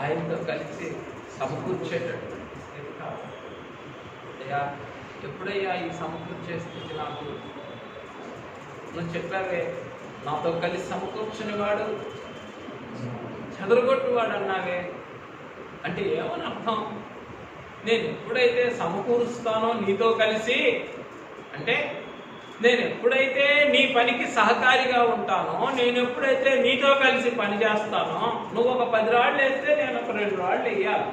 ఆయనతో కలిసి సమకూర్చేటటువంటి స్థితి కావాలి. అయ్యా ఎప్పుడయ్యా ఈ సమకూర్చే స్థితి నాకు? నువ్వు చెప్పావే, నాతో కలిసి సమకూర్చుని వాడు చెదరగొట్టువాడు అన్నావే, అంటే ఏమని అర్థం? నేను ఎప్పుడైతే సమకూరుస్తానో నీతో కలిసి, అంటే నేను ఎప్పుడైతే నీ పనికి సహకారిగా ఉంటానో, నేను ఎప్పుడైతే నీతో కలిసి పని చేస్తానో, నువ్వు ఒక 10 రాళ్ళు వేస్తే నేను ఒక 2 రాళ్ళు వేయాలి.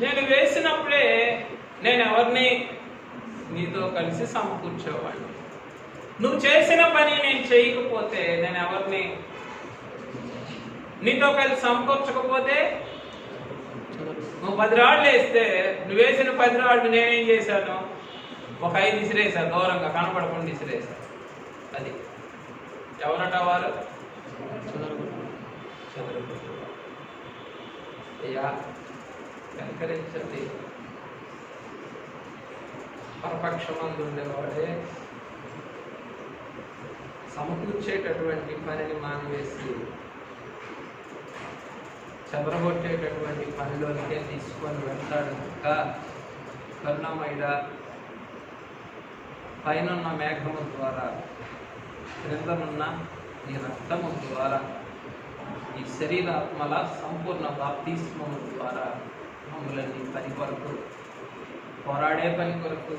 నేను వేసినప్పుడే నేను ఎవరిని? నీతో కలిసి సమకూర్చేవాడిని. నువ్వు చేసిన పని నేను చేయకపోతే నేను ఎవరిని? నీతో కలిసి సమకూర్చకపోతే, నువ్వు 10 రాళ్ళు వేస్తే నువ్వు వేసిన 10 రాళ్ళు నేనేం చేశాను? ఒక 5 విసిరేశాను, దూరంగా కనపడకుండా విసిరేశాను. అది ఎవరట వారు? అయ్యా కనికరించండి. పరపక్షమందు ఉండేవాడే సమకూర్చేటటువంటి పనిని మానివేసి చెదరగొట్టేటటువంటి పనిలోనికే తీసుకొని వెళ్తాడు కనుక కరుణమయుడా, పైనున్న మేఘము ద్వారా, క్రిందనున్న నీ రక్తము ద్వారా, ఈ శరీరాత్మల సంపూర్ణ బాప్తిస్మము ద్వారా మమ్మల్ని పని కొరకు, పోరాడే పని కొరకు,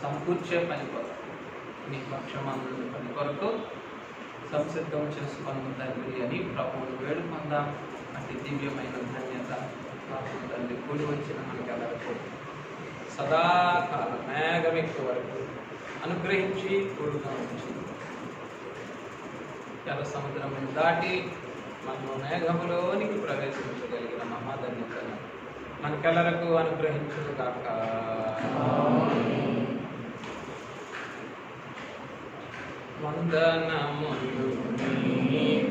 సమకూర్చే పని కొరకు, నీ పక్షమందు పని కొరకు సంసిద్ధం చేసుకున్న తండ్రి అని ప్రభువును వేడుకుందాం. అతి దివ్యమైన ధన్యత పాపం తండ్రి కూడి వచ్చిన మనకి ఎల్లరికూ సదాకాలం మేఘమెక్కు వరకు అనుగ్రహించి కూడుగా ఉంచి జల సముద్రమును దాటి మనము మేఘములోనికి ప్రవేశించగలిగిన మహాధన్యతను మనకెల్లరకు అనుగ్రహించును కాక. వందనములు